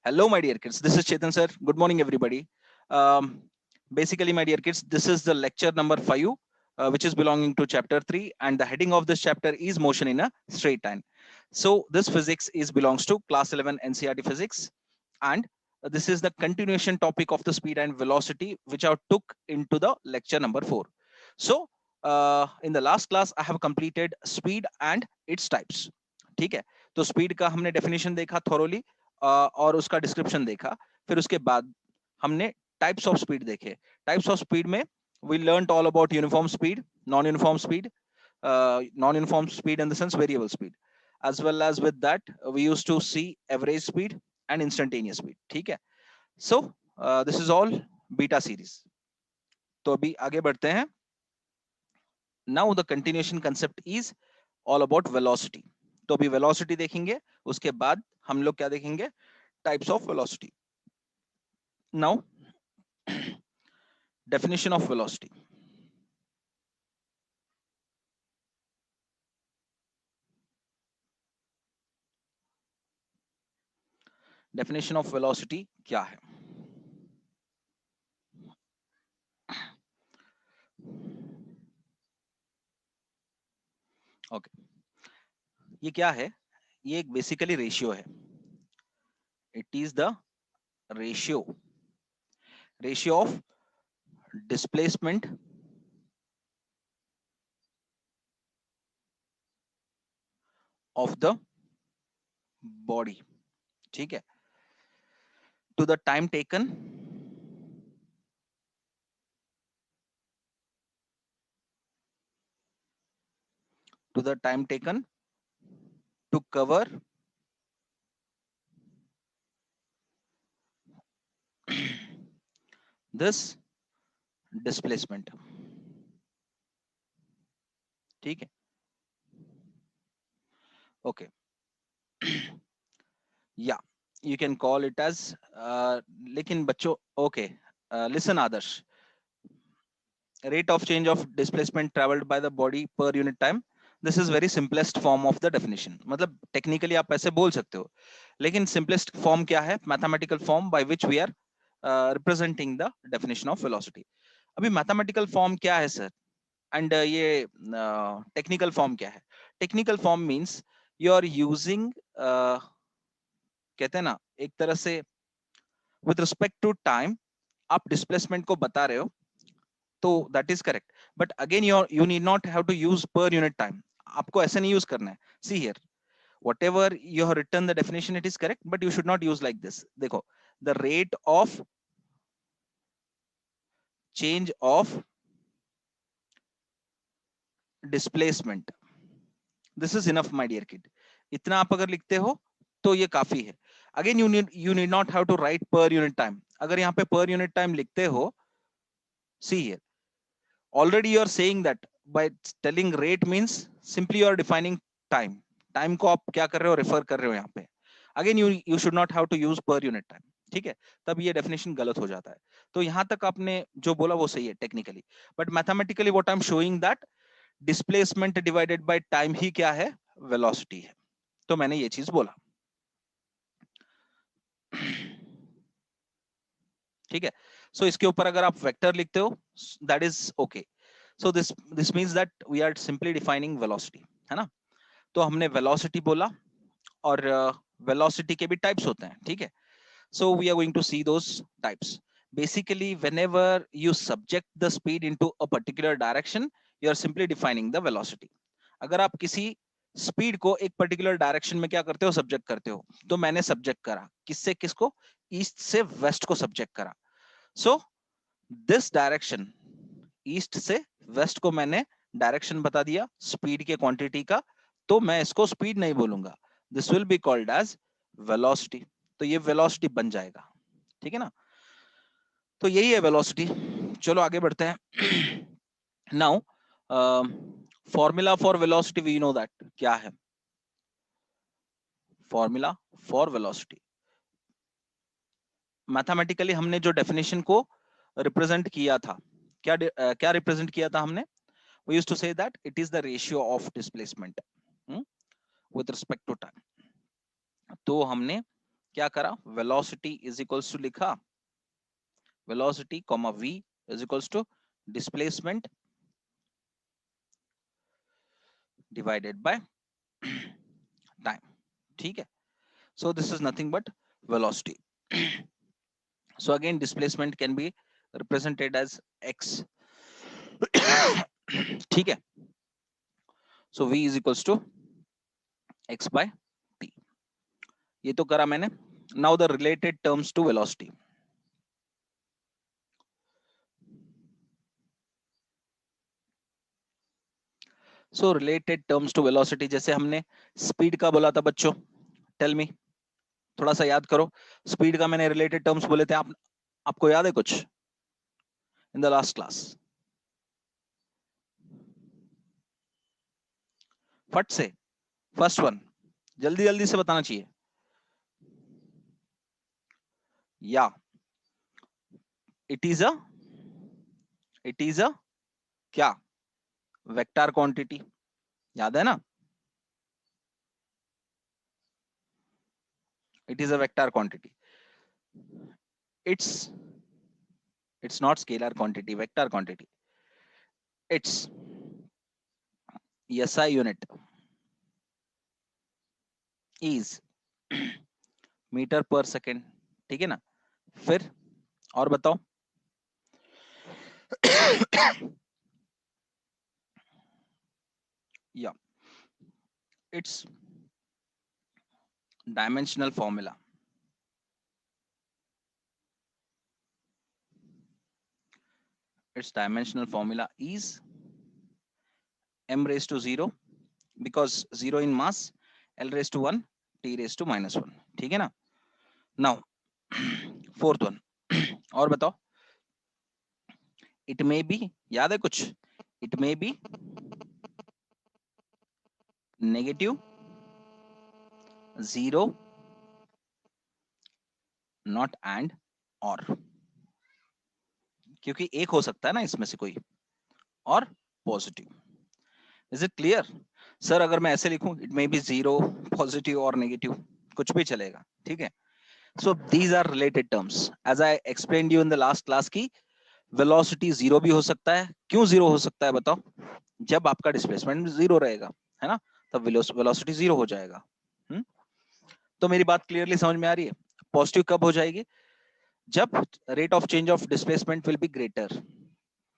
Hello, my dear kids. This is Chetan sir. Good morning, everybody. Um, Basically, my dear kids, this is the lecture number 5, which is belonging to chapter 3, and the heading of this chapter is motion in a straight line. So, this physics is belongs to class 11 NCERT physics, and this is the continuation topic of the speed and velocity, which I took into the lecture number 4. So, in the last class, I have completed speed and its types. ठीक है, तो speed का हमने definition देखा thoroughly, और उसका description देखा. फिर उसके बाद हमने टाइप्स ऑफ स्पीड देखे. टाइप्स ऑफ स्पीड में we learned all about uniform speed, non-uniform speed, non-uniform speed in the sense variable speed, as well as with that we used to see average speed and instantaneous speed. ठीक है, so this is all beta series. तो अभी आगे बढ़ते हैं. Now the continuation concept is all about velocity. तो अभी velocity देखेंगे, उसके बाद हम लोग क्या देखेंगे, types of velocity. Now definition of velocity. Definition of velocity क्या है? Okay, ये क्या है? ये एक बेसिकली रेशियो है. It is the ratio of displacement of the body, ठीक है, to the time taken to cover this displacement. ठीक है, okay. Yeah, you can call it as लेकिन बच्चों, okay, listen Adarsh, rate of change of displacement traveled by the body per unit time. This is very simplest form of the definition. मतलब technically आप ऐसे बोल सकते हो, लेकिन simplest form क्या है? Mathematical form by which we are representing the definition of velocity. अभी mathematical form क्या है sir? And ये technical form क्या है? Technical form means you are using कहते हैं ना, एक तरह से with respect to time आप displacement को बता रहे हो, तो that is correct. But again you need not have to use per unit time. आपको ऐसे नहीं यूज करना है. See here, whatever you have written the definition, it is correct, but you should not use like this. देखो, the rate of change of displacement, this is enough my dear kid. इतना आप अगर लिखते हो तो ये काफी है. Again you need not have to write per unit time. अगर यहाँ पे per unit time लिखते हो, see here, already you are saying that by telling rate means simply you are defining time. Time को आप क्या कर रहे हो, refer कर रहे हो यहाँ पे. Again you should not have to use per unit time. ठीक है, तब ये डेफिनेशन गलत हो जाता है. तो यहां तक आपने जो बोला वो सही है technically, but mathematically what I am showing that displacement divided by time ही क्या है, वेलोसिटी है. तो मैंने ये चीज बोला. ठीक है, सो इसके ऊपर अगर आप वेक्टर लिखते हो, that is okay. So this means that we are simply defining velocity, है ना. तो हमने वेलोसिटी बोला, और वेलोसिटी के भी टाइप्स होते हैं. ठीक है, so we are going to see those types. Basically, whenever you subject the speed into a particular direction, you are simply defining the velocity. अगर आप किसी स्पीड को एक पर्टिकुलर डायरेक्शन में क्या करते हो, सब्जेक्ट करते हो, तो मैंने सब्जेक्ट करा किससे किसको, ईस्ट से वेस्ट को सब्जेक्ट करा. सो दिस डायरेक्शन, ईस्ट से वेस्ट को मैंने डायरेक्शन बता दिया स्पीड के क्वांटिटी का, तो मैं इसको स्पीड नहीं बोलूंगा. This will be called as velocity. तो ये वेलोसिटी बन जाएगा. ठीक है ना, तो यही है वेलोसिटी. चलो आगे बढ़ते हैं. Now formula for velocity we know that क्या है. फॉर्मूला फॉर वेलोसिटी, मैथमेटिकली हमने जो डेफिनेशन को रिप्रेजेंट किया था, क्या रिप्रेजेंट किया था हमने. we used to say that it is the ratio of displacement with respect to time. तो हमने क्या करा, वेलोसिटी इज इक्वल्स टू लिखा, velocity comma v is equals to displacement divided by time, ठीक है। So this is nothing but velocity. So again displacement can be represented as x. ठीक है। So v is equals to x by t. ये तो करा मैंने। Now the related terms to velocity. So related terms to velocity, जैसे हमने speed का बोला था बच्चों, tell me, थोड़ा सा याद करो, speed का मैंने related terms बोले थे, आपको याद है कुछ in the last class? फट से फर्स्ट वन, जल्दी जल्दी से बताना चाहिए। या इट इज अ क्या, वेक्टर क्वांटिटी, याद है ना? It is a vector quantity, it's not scalar quantity, vector quantity, its SI unit is metre per second, ठीक है ना? फिर और बताओ। या its dimensional formula, its dimensional formula is m raised to 0 because 0 in mass, l raised to 1, t raised to -1, ठीक है ना? Now फोर्थ वन, और बताओ। इट मे बी, याद है कुछ? It may B negative, 0, not and और, क्योंकि एक हो सकता है ना इसमें से कोई, और positive. Is it clear sir? अगर मैं ऐसे लिखूं, इट मे बी 0, पॉजिटिव और नेगेटिव, कुछ भी चलेगा, ठीक है। So these are related terms as I explained you in the last class की। वेलोसिटी 0 भी हो सकता है। क्यों 0 हो सकता है बताओ? जब आपका डिस्प्लेसमेंट 0 रहेगा, है ना, तब वेलोसिटी 0 हो जाएगा। तो मेरी बात क्लियरली समझ में आ रही है? पॉजिटिव कब हो जाएगी? जब rate of change of displacement will be greater,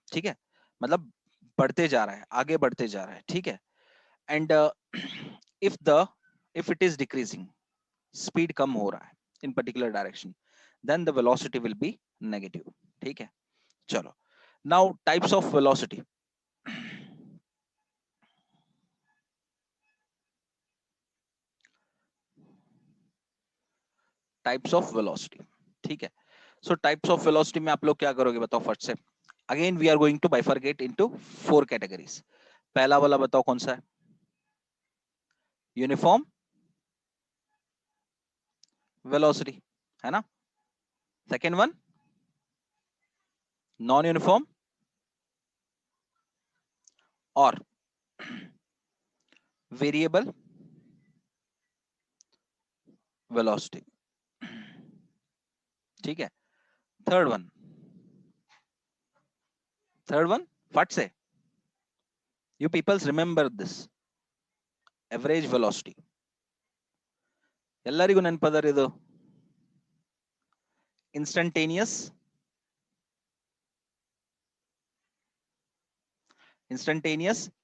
ठीक है, मतलब बढ़ते जा रहा है, आगे बढ़ते जा रहा है, ठीक है। And if it is decreasing, speed कम हो रहा है in particular direction, then the velocity will be negative, ठीक है। चलो, now types of velocity. Types of velocity, ठीक है। सो टाइप्स ऑफ वेलोसिटी में आप लोग क्या करोगे बताओ फट से? Again we are going to bifurcate into 4 categories. पहला वाला बताओ कौन सा है? यूनिफॉर्म वेलोसिटी, है ना? सेकेंड वन नॉन यूनिफॉर्म और वेरिएबल वेलोसिटी, ठीक है। थर्ड वन फट से, you peoples remember this, average velocity. ಎಲ್ಲರಿಗೂ ನೆನಪದರ ಇದು? instantaneous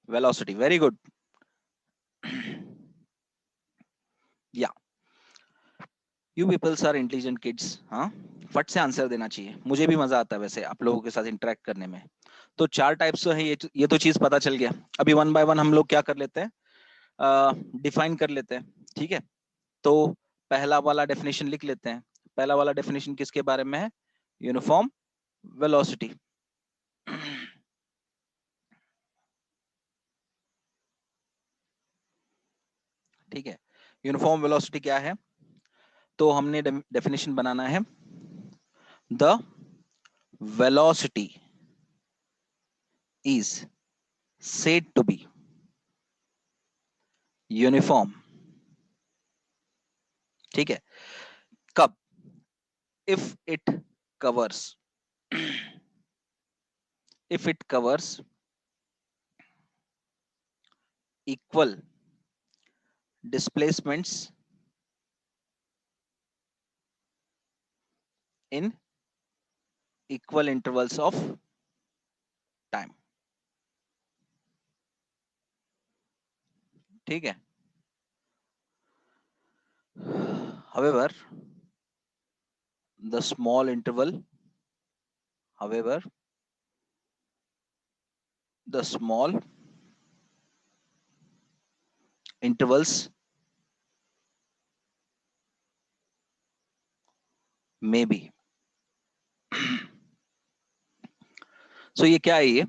velocity, very good. Yeah, you peoples are intelligent kids, हाँ, फट से आंसर देना चाहिए, मुझे भी मजा आता है वैसे आप लोगों के साथ इंटरेक्ट करने में। तो 4 टाइप्स तो है, ये तो चीज पता चल गया। अभी वन बाय वन हम लोग क्या कर लेते हैं, डिफाइन कर लेते हैं, ठीक है। तो पहला वाला डेफिनेशन लिख लेते हैं। पहला वाला डेफिनेशन किसके बारे में है? Uniform velocity. ठीक है, यूनिफॉर्म वेलोसिटी क्या है? तो हमने डेफिनेशन बनाना है, the velocity is said to be uniform, ठीक है। कब? If it covers if it covers equal displacements in equal intervals of time. ठीक है? However, the small interval, however, the small intervals may be. So ये क्या है ये?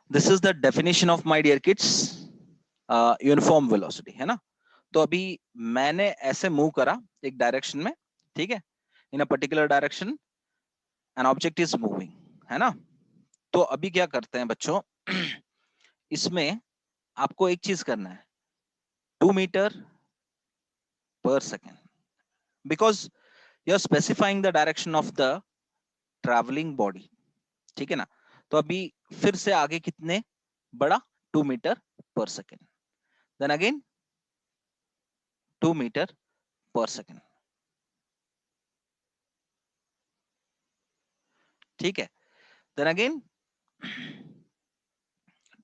This is the definition of, my dear kids, uniform velocity, है ना? तो अभी मैंने ऐसे मूव करा एक डायरेक्शन में, ठीक है, in a particular direction, an object is moving, है ना? तो अभी क्या करते हैं बच्चों, इसमें आपको एक चीज करना है, 2 metre per second, because you are specifying the direction of the travelling body, ठीक है ना? तो अभी फिर से आगे कितने बड़ा, 2 metre per second, then again 2 metre per second, ठीक है, then again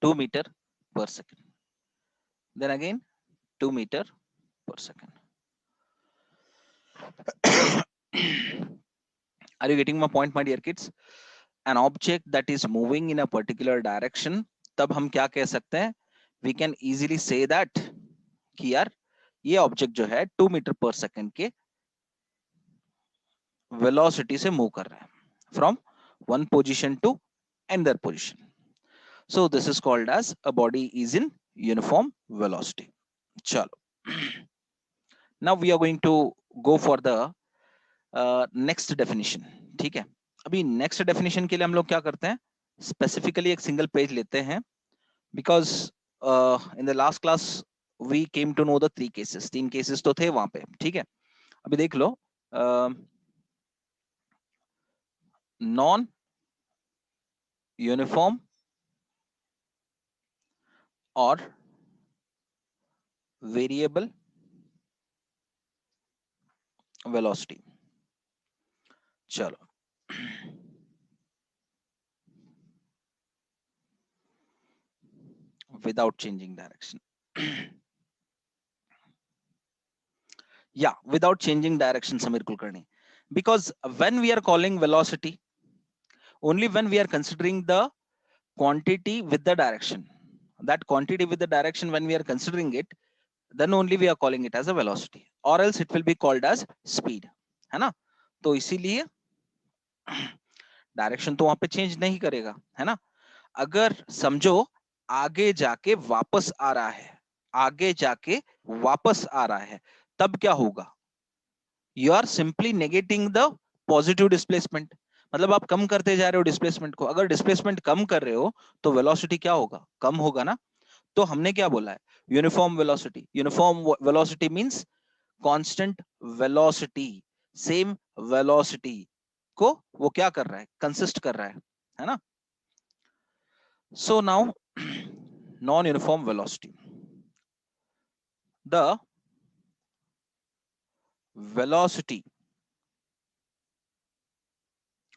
2 metre per second, then again 2 meter per second. Are you getting my point, my dear kids? An object that is moving in a particular direction, तब हम क्या कह सकते हैं, we can easily say that कि यार ये object जो है 2 मीटर पर सेकेंड के वेलोसिटी से मूव कर रहा है, from one position to another position. So this is called as a body is in uniform velocity. चलो, now we are going to go for the next definition. ठीक है, अभी next definition के लिए हम लोग क्या करते हैं, स्पेसिफिकली एक सिंगल पेज लेते हैं, because in the last class we came to know the 3 cases, 3 cases तो थे वहां पे, ठीक है? अभी देख लो, नॉन यूनिफॉर्म और वेरिएबल वेलोसिटी. चलो, without changing direction. Yeah, without changing direction, Samir Kulkarni, because when we are calling velocity, only when we are considering the quantity with the direction, that quantity with the direction, when we are considering it, then only we are calling it as a velocity, or else it will be called as speed, है ना? तो इसीलिए direction तो वहां पे change नहीं करेगा, है ना? अगर समझो आगे जाके वापस आ रहा है, आगे जाके वापस आ रहा है, तब क्या होगा? You are simply negating the positive displacement, मतलब आप कम करते जा रहे हो डिस्प्लेसमेंट को. अगर डिस्प्लेसमेंट कम कर रहे हो तो वेलोसिटी क्या होगा? कम होगा ना? तो हमने क्या बोला है, uniform velocity. Uniform velocity means constant velocity, same velocity को वो क्या कर रहा है, कंसिस्ट कर रहा है ना? So now non uniform velocity, the velocity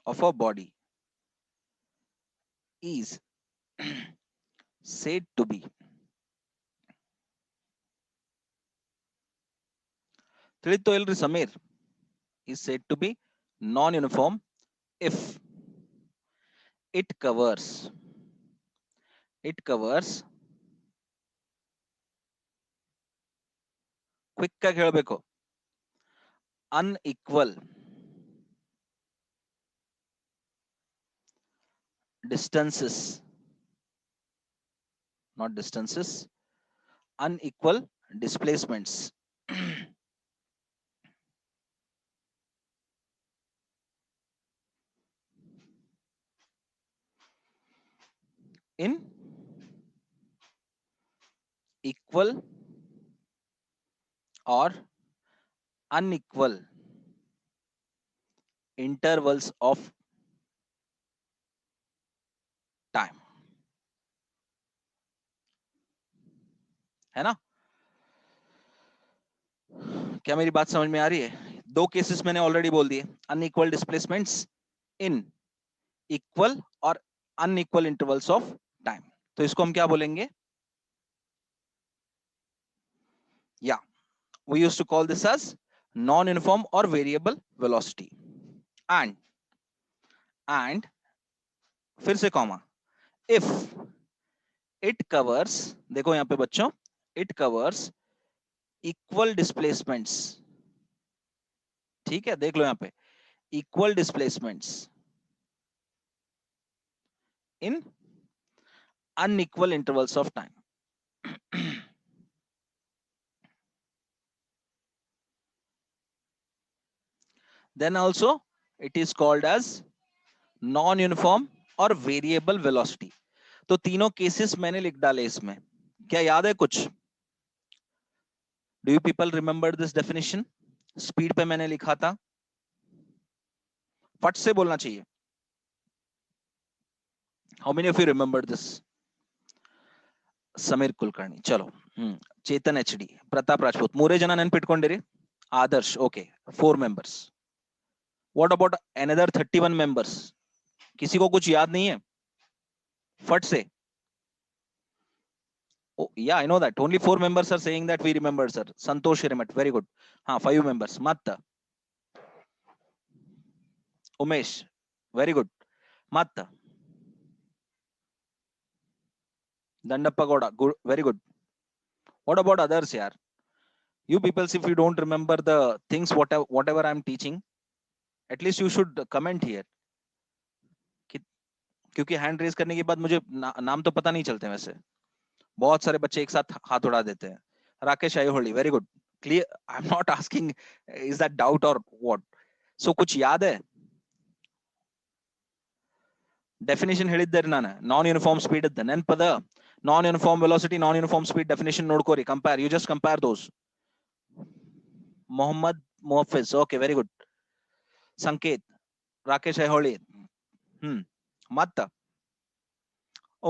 of a body is said to be, ತಿಳಿತು ಇಲ್ರಿ Sameer, is said to be non-uniform if it covers quick ಆಗಿ ಹೇಳಬೇಕು, unequal distances, not distances, unequal displacements in equal or unequal intervals of time, है ना? क्या मेरी बात समझ में आ रही है? दो केसेस मैंने ऑलरेडी बोल दिए, अनइक्वल डिस्प्लेसमेंट्स इन इक्वल और अनइक्वल इंटरवल्स ऑफ टाइम। तो इसको हम क्या बोलेंगे? या we used to call this as non-uniform or variable velocity, and फिर से कॉमा, if it covers, देखो यहां पे बच्चों, it covers equal displacements, ठीक है, देख लो यहां पे equal displacements in unequal intervals of time. Then also it is called as non-uniform और वेरिएबल वेलोसिटी। तो तीनों केसेस मैंने लिख डाले इसमें, क्या याद है कुछ? Do you people remember this definition? Speed पे मैंने लिखा था, फट से बोलना चाहिए। How many of you remember this? Sameer Kulkarni, चलो, चेतन एचडी, प्रताप राजपूत, मूरे जना नेनपिट्कोंडिरी, Adarsh, okay, 4 members. What about another 31 members? किसी को कुछ याद नहीं है? फट से। Oh, yeah, I know that. Only 4 members are saying that we remember, sir. Santosh Remat, very good. हाँ, 5 members. Matta. Umesh, very good. Matta. Dandappa Goda, good, very good. What about others, yaar? You people, if you don't remember the things, whatever I'm teaching, at least you should comment here. क्योंकि hand raise करने के बाद मुझे नाम तो पता नहीं चलते वैसे, बहुत सारे बच्चे एक साथ हाथ उड़ा देते हैं। Rakesh Aiholi, very good, clear. I am not asking is that doubt और व्हाट। सो कुछ याद है? ಡೆಫಿನಿಷನ್ ಹೇಳಿದ್ದೆ ನಾನು, ನಾನ್ ಯೂನಿಫಾರ್ಮ್ ಸ್ಪೀಡ್ ಇದ್ದ ನೆನಪದ, non uniform velocity, non uniform speed definition ನೋಡ್ಕೋರಿ, compare, you just compare those. Mohammed Mohafiz, okay, very good. Sanket, Rakesh Aiholi, ಮತ್ತ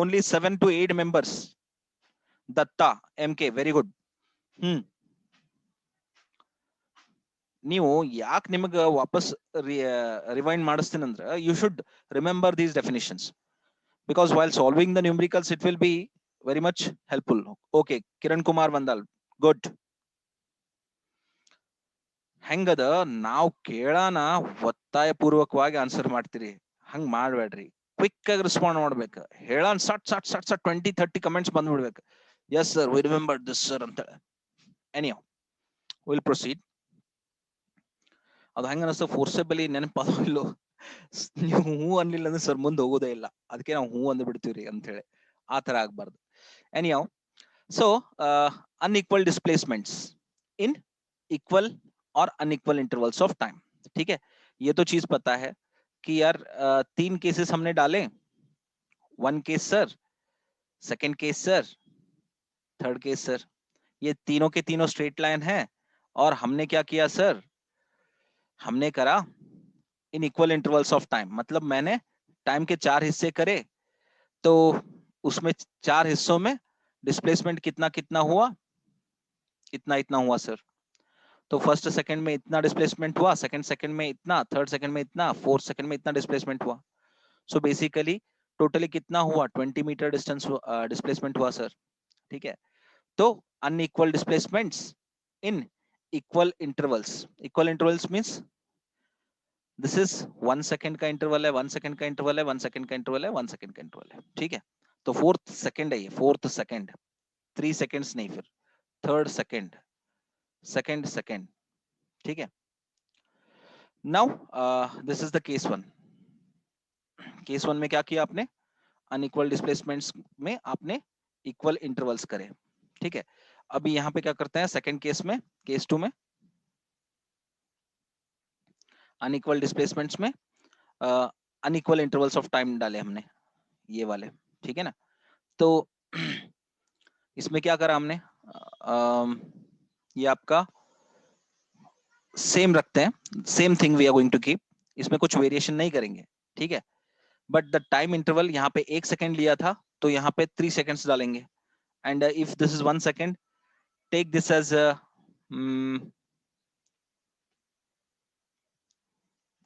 only 7 to 8 members. Datta M K, very good. ನೀವು ಯಾಕೆ ನಿಮಗೆ ವಾಪಸ್ ರಿವೈಂಡ್ ಮಾಡಿಸ್ತೀನಂದ್ರೆ, you should remember these definitions, because while solving the numericals it will be very much helpful. Okay, Kiran Kumar Vandal, good. ಹೆಂಗದ ನಾವು ಕೇಳಾನ ಒತ್ತಾಯ ಪೂರ್ವಕವಾಗಿ ಆನ್ಸರ್ ಮಾಡ್ತೀರಿ, ಹಂಗ್ ಮಾಡ್ಬೇಡ್ರಿ, ಕ್ವಿಕ್ ಆಗಿ ರೆಸ್ಪಾಂಡ್ ಮಾಡ್ಬೇಕು. ಹೇಳಾನ್ ಸಟ್ ಸಟ್ ಸಟ್ ಸಟ್ 20-30 ಕಮೆಂಟ್ಸ್ ಬಂದ್ಬಿಡ್ಬೇಕು, yes sir we remember this sir ಅಂತ. Anyhow will proceed. ಅದು ಹೆಂಗ ಅನಿಸ್ತು, ಫೋರ್ಸೆಬಲಿ ನೆನಪದ ಇಲ್ಲೋ, ನೀವು ಹೂ ಅನ್ಲಿಲ್ಲ ಅಂದ್ರೆ ಸರ್ ಮುಂದೆ ಹೋಗೋದೇ ಇಲ್ಲ, ಅದಕ್ಕೆ ನಾವು ಹೂ ಅಂದ್ ಬಿಡ್ತೀವ್ರಿ ಅಂತ ಹೇಳಿ, ಆ ತರ ಆಗ್ಬಾರ್ದು. ಎನಿಯೋ, so unequal displacements in equal और अनइक्वल इंटरवल्स ऑफ टाइम, ठीक है। ये तो चीज पता है कि यार 3 केसेस हमने डाले, 1 case sir, second case sir, third case sir, ये तीनों के तीनों स्ट्रेट लाइन है, और हमने क्या किया सर, हमने करा in equal intervals of time, मतलब मैंने टाइम के 4 हिस्से करे, तो उसमें 4 हिस्सों में डिस्प्लेसमेंट कितना कितना हुआ, इतना इतना हुआ सर। तो फर्स्ट सेकंड में इतना डिस्प्लेसमेंट हुआ, सेकंड सेकंड में इतना, थर्ड सेकंड में इतना, फोर्थ सेकंड में इतना डिस्प्लेसमेंट हुआ। सो बेसिकली टोटली कितना हुआ, 20 मीटर डिस्टेंस डिस्प्लेसमेंट हुआ सर, ठीक है। तो unequal displacements in equal intervals, equal intervals means this is 1 second का इंटरवल है, 1 सेकंड का इंटरवल है, 1 सेकंड का इंटरवल है, 1 सेकंड का इंटरवल है, ठीक है। तो फोर्थ सेकंड है ये, फोर्थ सेकंड, 3 सेकंड्स नहीं, फिर थर्ड सेकंड, सेकंड सेकंड, ठीक है। Now this is the case 1। Case 1 में क्या किया आपने, अनइक्वल डिस्प्लेसमेंट्स में आपने इक्वल इंटरवल्स करे, ठीक है। अभी यहां पे क्या करते हैं सेकंड केस में, केस 2 में अनइक्वल डिस्प्लेसमेंट्स में अनइक्वल इंटरवल्स ऑफ टाइम डाले हमने, ये वाले, ठीक है ना। तो इसमें क्या करा हमने, ये आपका सेम रखते हैं, same thing we are going to keep. इसमें कुछ वेरिएशन नहीं करेंगे, ठीक है। बट द टाइम इंटरवल यहाँ पे 1 सेकेंड लिया था, तो यहाँ पे 3 सेकेंड्स डालेंगे। And if this is 1 second, take this as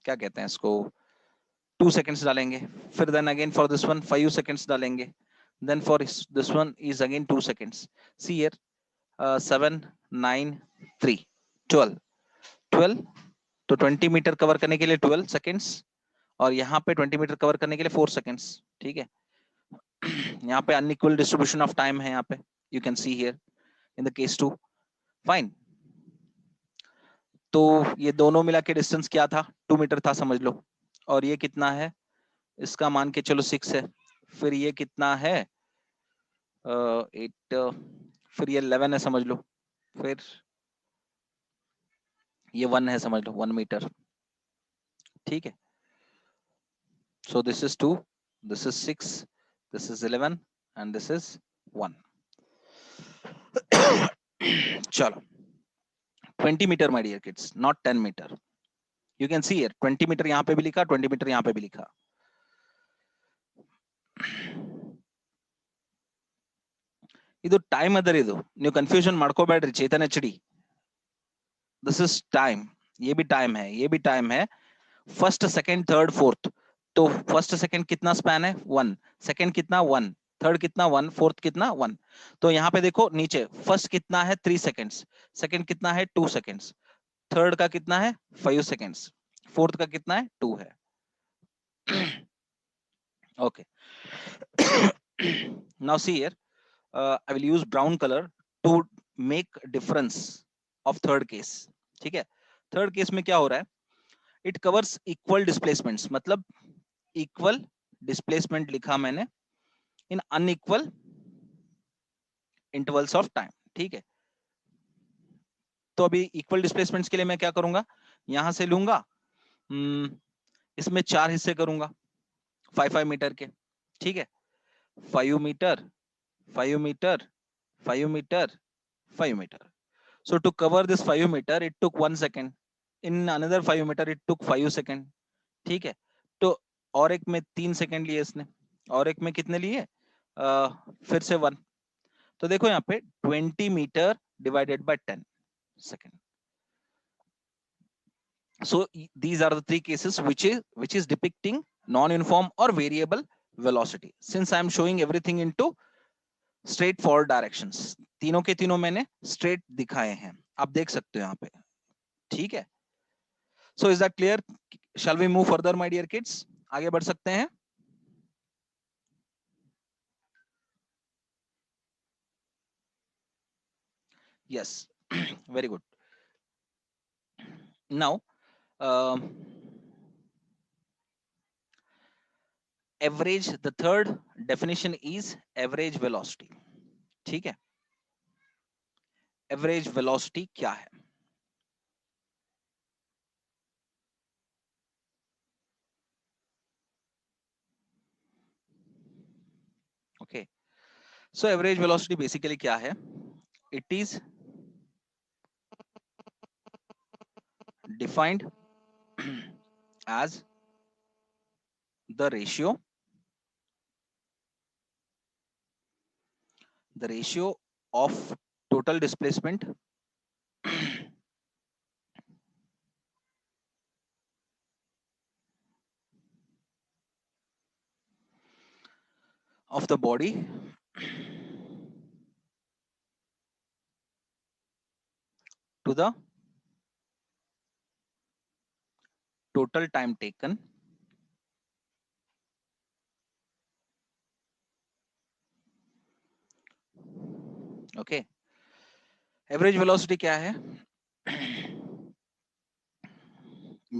क्या कहते हैं इसको, 2 सेकेंड्स डालेंगे। फिर then again for this one 5 seconds डालेंगे। Then for this one is again 2 seconds. See here 7 9 3 12 12, तो 20 मीटर कवर करने के लिए 12 सेकेंड्स, और यहाँ पे 20 मीटर कवर करने के लिए 4 सेकेंड्स, ठीक है। यहाँ पे अनइक्वल डिस्ट्रीब्यूशन ऑफ टाइम है, यहाँ पे you can see here in the case 2, fine. तो ये दोनों मिला के डिस्टेंस क्या था, 2 मीटर था समझ लो। और ये कितना है, इसका मान के चलो 6 है। फिर ये कितना है 8, फिर ये 11 है समझ लो। फिर ये 1 है समझ लो, 1 मीटर, ठीक है। So this is 2, this is 6, this is 11 and this is 1। चलो 20 metre my dear kids, not 10 metre. You can see here 20 metre यहाँ पे भी लिखा, 20 मीटर यहाँ पे भी लिखा। ಇದು ಟೈಮ್ ಅದರಿ, ಇದು ನೀವು ಕನ್ಫ್ಯೂಷನ್ ಮಾಡ್ಕೋಬೇಡ್ರಿ Chetan HD। This is time, ये भी टाइम है, ये भी टाइम है। फर्स्ट सेकंड थर्ड फोर्थ, तो फर्स्ट सेकंड कितना स्पैन है 1, सेकंड कितना 1, थर्ड कितना 1, फोर्थ कितना 1। तो यहाँ पे देखो नीचे फर्स्ट कितना है 3 सेकंड्स, सेकंड कितना है 2 सेकंड्स, थर्ड का कितना है 5 सेकंड्स, फोर्थ का कितना है 2 है। Okay, now see here, I will use brown color to make difference of third case, ठीक है। थर्ड केस में क्या हो रहा है, इट कवर्स इक्वल डिस्प्लेसमेंट्स, मतलब इक्वल डिस्प्लेसमेंट लिखा मैंने इन अनइक्वल इंटरवल्स ऑफ टाइम, ठीक है। तो अभी इक्वल डिस्प्लेसमेंट्स के लिए मैं क्या करूंगा, यहां से लूंगा, इसमें 4 हिस्से करूंगा 5 मीटर के, ठीक है। 5 metre 5 metre 5 metre 5 metre. So to cover this 5 meter, it took 1 second. In another 5 meter, it took 5 second. ठीक है। तो और एक में 3 सेकंड लिए इसने, और एक में कितने लिए, फिर से 1। तो देखो यहाँ पे 20 metre divided by 10 second. So these are the 3 cases which is depicting non-uniform or variable velocity. Since I am showing everything into straight forward directions, तीनों के तीनों मैंने straight दिखाए हैं, आप देख सकते हो यहाँ पे, ठीक है। So is that clear? Shall we move further, my dear kids? आगे बढ़ सकते हैं? Yes, very good. Now, average, the third definition is average velocity. ठीक है, average velocity क्या है? Okay, so average velocity basically क्या है? It is defined as the ratio of total displacement of the body to the total time taken okay. Average velocity क्या है,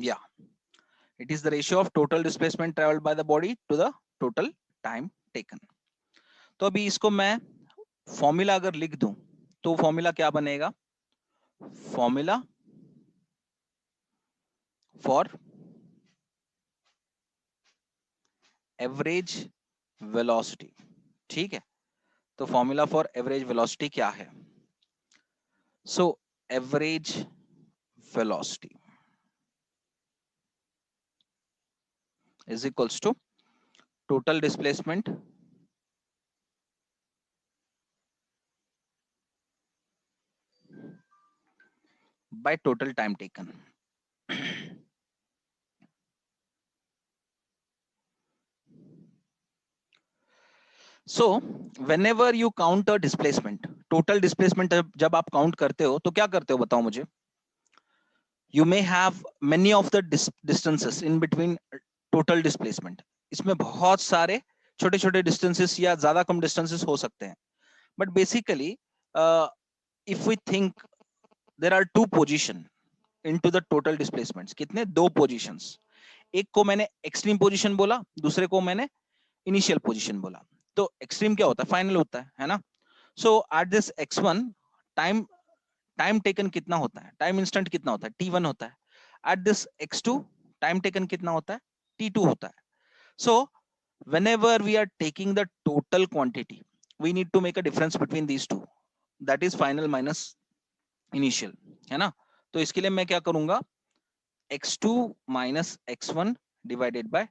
या it is the ratio of total displacement travelled by the body to the total time taken. तो अभी इसको मैं formula अगर लिख दूं, तो फॉर्मूला क्या बनेगा, फॉर्मूला फॉर एवरेज वेलोसिटी, ठीक है। तो फॉर्मूला फॉर एवरेज वेलोसिटी क्या है, so average velocity is equals to total displacement by total time taken. So whenever you count a displacement, total displacement जब आप count करते हो तो क्या करते हो बताओ मुझे. You may have many of the distances in between total displacement. इसमें बहुत सारे छोटे छोटे distances या ज्यादा कम distances हो सकते हैं. But basically if we think there are two position into the total displacements. कितने? दो positions. एक को मैंने extreme position बोला, दूसरे को मैंने initial position बोला. तो extreme क्या होता है? Final होता है ना? So at this x1 time taken कितना होता है? Time instant कितना होता है? t1 होता है. At this x2 time taken कितना होता है? t2 होता है. So whenever we are taking the total quantity, we need to make a difference between these two. That is final minus initial, है ना? तो इसके लिए मैं क्या करूंगा? x2 minus x1 divided by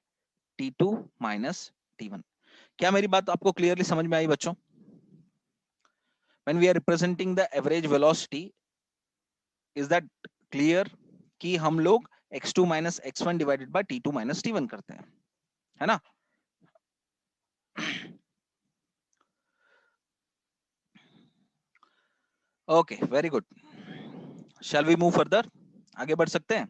t2 minus t1. क्या मेरी बात आपको क्लियरली समझ में आई बच्चों? When we are representing the average velocity, is that clear कि हम लोग x2 minus x1 divided by t2 minus t1 करते हैं, है ना? Okay, very good. Shall we move further? आगे बढ़ सकते हैं.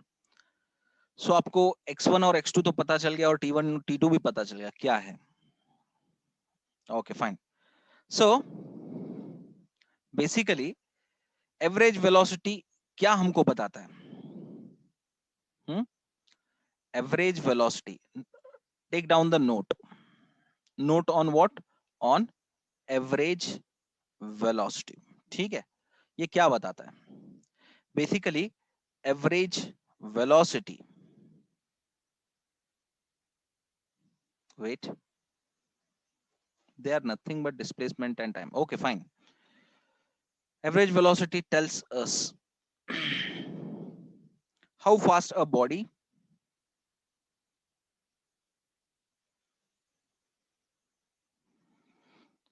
So आपको x1 और x2 तो पता चल गया और t1 t2 भी पता चल गया क्या है. Okay, fine. So basically average velocity क्या हमको बताता है? Average velocity. Take down the note. Note on what? On average velocity. ठीक है. ये क्या बताता है? Basically average velocity. Wait. They are nothing but displacement and time. Okay, fine. Average velocity tells us how fast a body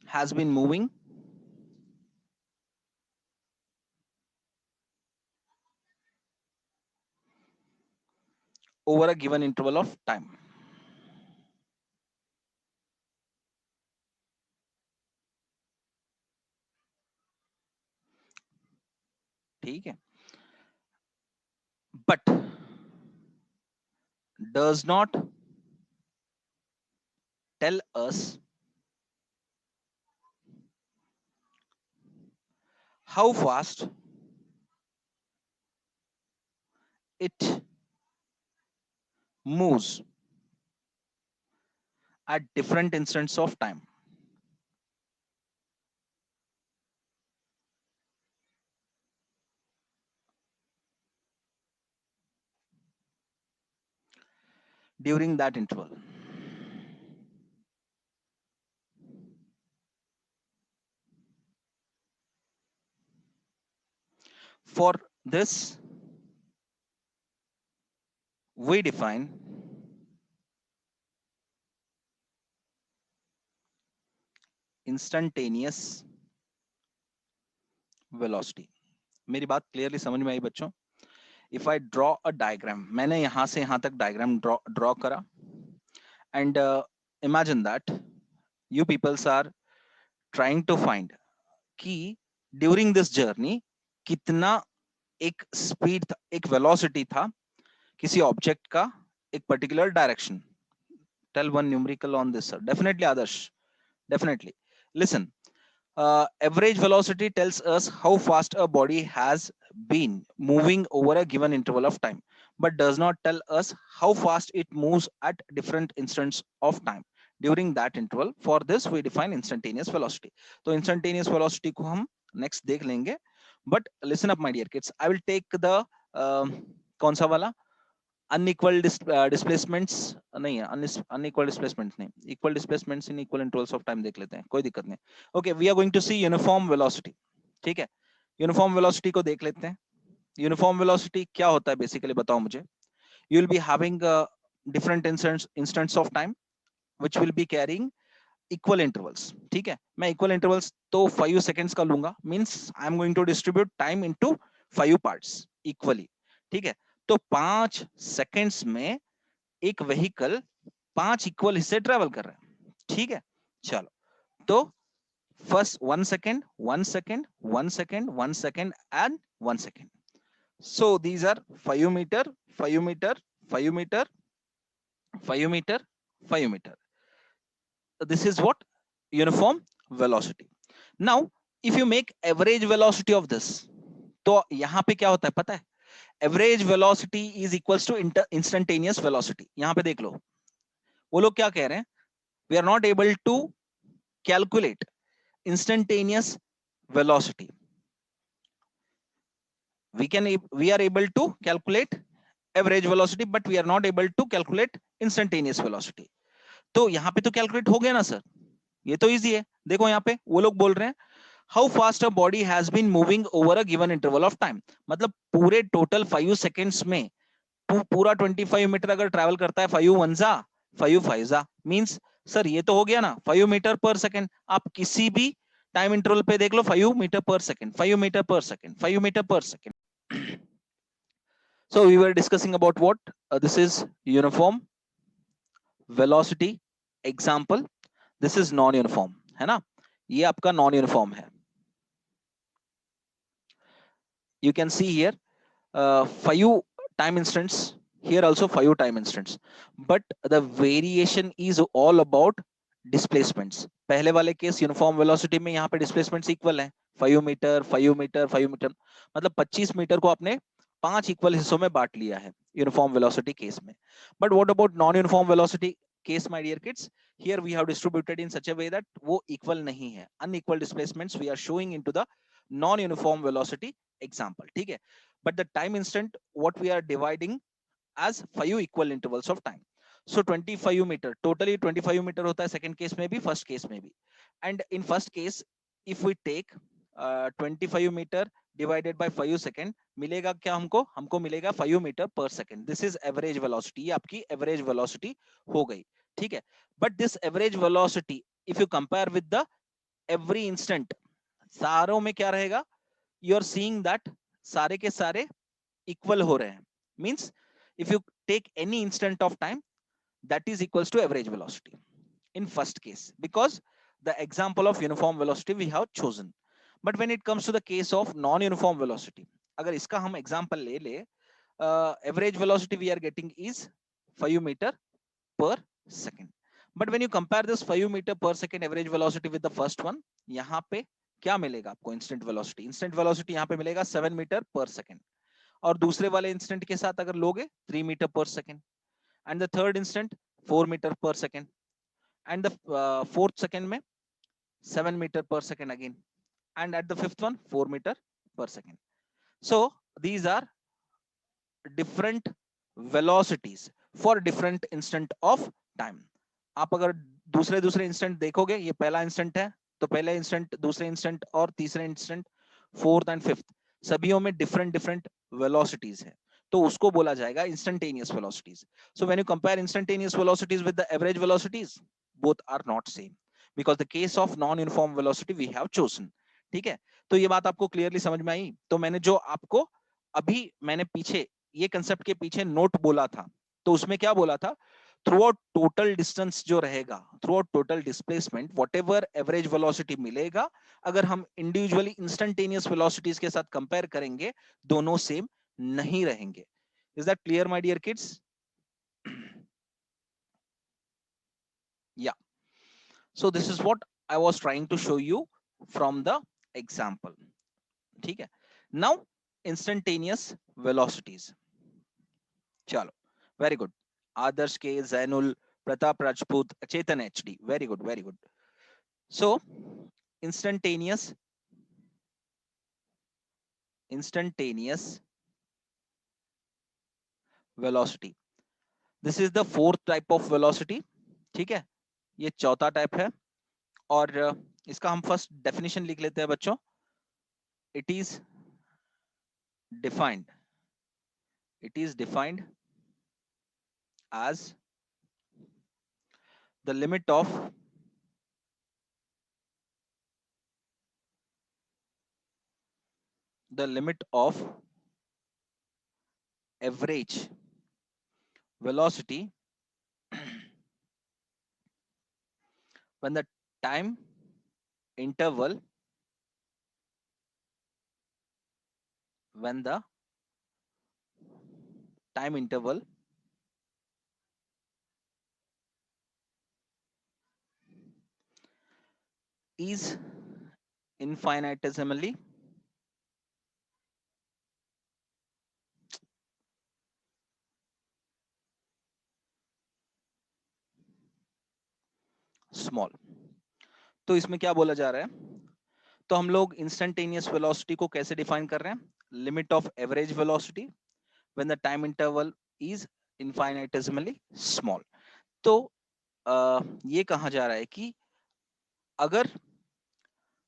has been moving over a given interval of time. ठीक है. But does not tell us how fast it moves at different instants of time. During that interval. For this, we define instantaneous velocity. मेरी बात clearly समझ में आई बच्चों? If I draw a diagram, मैंने यहां से यहां तक diagram draw करा, and imagine that you peoples are trying to find कि during this journey कितना एक speed था, एक velocity था किसी object का एक particular direction. Tell one numerical on this, sir. Definitely, Adarsh. Definitely. Listen. Average velocity tells us how fast a body has been moving over a given interval of time, but does not tell us how fast it moves at different instants of time during that interval. For this, we define instantaneous velocity. So instantaneous velocity को हम next देख लेंगे. But listen up, my dear kids. I will take the कौन सा वाला? Unequal displacements नहीं है. Unequal displacements नहीं. Equal displacements in equal intervals of time देख लेते हैं. कोई दिक्कत नहीं. Okay, we are going to see uniform velocity. ठीक है. Uniform velocity को देख लेते हैं. Uniform velocity क्या होता है basically बताओ मुझे. You will be having different instants of time which will be carrying equal intervals. ठीक है, मैं equal intervals तो 5 seconds का लूंगा, means I am going to distribute time into 5 parts equally. ठीक है, तो 5 seconds में एक व्हीकल 5 इक्वल हिस्से ट्रेवल कर रहा है. ठीक है, चलो तो first 1 second, 1 second, 1 second, 1 second and 1 second. So these are 5 meter, 5 meter, 5 meter, 5 meter, 5 meter. This is what uniform velocity. Now if you make average velocity of this, तो यहां पे क्या होता है पता है, average velocity is equals to instantaneous velocity. यहां पे देख लो, वो लोग क्या कह रहे हैं, we are not able to calculate instantaneous velocity. We are able to calculate average velocity but we are not able to calculate instantaneous velocity. तो यहां पे तो कैलकुलेट हो गया ना सर, ये तो इजी है. देखो यहाँ पे वो लोग बोल रहे हैं how fast a body has been moving over a given interval of time. मतलब पूरे टोटल 5 सेकेंड्स में पूरा 25 मीटर अगर ट्रैवल करता है, 5 वन जा 5 5 जा, मींस सर ये तो हो गया ना 5 मीटर पर सेकंड. आप किसी भी टाइम इंटरवल पे देख लो 5 metre per second, 5 metre per second, 5 metre per second. So we were discussing about what this is uniform velocity example. This is non uniform, है ना, ये आपका non uniform है. You can see here 5 time instants, here also 5 time instants, but the variation is all about displacements. पहले वाले case uniform velocity में यहाँ पे डिस्प्लेसमेंट्स इक्वल हैं, 5 मीटर 5 मीटर 5 मीटर, मतलब 25 मीटर को आपने 5 इक्वल हिस्सों में बांट लिया है यूनिफॉर्म वेलोसिटी केस में. But what about non uniform velocity case my dear kids, here we have distributed in such a way that वो इक्वल नहीं है, unequal displacements we are showing into the non uniform velocity example. ठीक है, but the time instant what we are dividing as 5 equal intervals of time. So 25 meter, totally 25 meter होता है second case में भी, first case में भी. And in first case if we take 25 meter divided by 5 second, मिलेगा क्या हमको, हमको मिलेगा 5 meter per second. This is average velocity, ये आपकी average velocity हो गई. ठीक है, but this average velocity if you compare with the every instant, सारों में क्या रहेगा, you are seeing that सारे के सारे equal हो रहे हैं. Means if you take any instant of time, that is equals to average velocity in first case, because the example of uniform velocity we have chosen. But when it comes to the case of non uniform velocity, अगर इसका हम example ले ले, average velocity we are getting is 5 meter per second. But when you compare this 5 meter per second average velocity with the first one, यहाँ पे क्या मिलेगा आपको इंस्टेंट वेलोसिटी, इंस्टेंट वेलोसिटी यहाँ पे मिलेगा 7 मीटर पर सेकंड, और दूसरे वाले इंस्टेंट के साथ अगर लोगे 3 metre per second, and the third instant 4 metre per second, and the fourth second में 7 metre per second again, and at the fifth one 4 meter per second. So these are different velocities for different instant of time. आप अगर दूसरे दूसरे instant देखोगे, ये पहला instant है तो पहले इंस्टेंट, दूसरे इंस्टेंट और तीसरे इंस्टेंट, फोर्थ एंड फिफ्थ, सभी में डिफरेंट डिफरेंट वेलोसिटीज है, तो उसको बोला जाएगा instantaneous velocities. So when you compare instantaneous velocities with the average velocities, both are not same because the case of non uniform velocity we have chosen. ठीक है, तो ये बात आपको क्लियरली समझ में आई. तो मैंने जो आपको अभी मैंने पीछे ये कंसेप्ट के पीछे नोट बोला था, तो उसमें क्या बोला था, थ्रू आउट टोटल डिस्टेंस जो रहेगा, through out total displacement, what ever average velocity मिलेगा, अगर हम इंडिविजुअली इंस्टेंटेनियस वेलोसिटीज के साथ कंपेयर करेंगे, दोनों सेम नहीं रहेंगे. Is that clear my dear kids? Yeah, so this is what I was trying to show you from the example. ठीक है, नाउ इंस्टेंटेनियस वेलोसिटीज. चलो, very good. Adarsh K, Zainul, Pratap Rajput, Chetan HD, very good very good. So instantaneous velocity, this is the fourth type of velocity. ठीक है, ये चौथा type है, और इसका हम फर्स्ट डेफिनेशन लिख लेते हैं बच्चों. it is defined as the limit of average velocity when the time interval when the time interval is infinitesimally small। तो इसमें क्या बोला जा रहा है, तो हम लोग इंस्टेंटेनियस वेलोसिटी को कैसे डिफाइन कर रहे हैं, limit of average velocity when the time interval is infinitesimally small. तो ये कहा जा रहा है कि अगर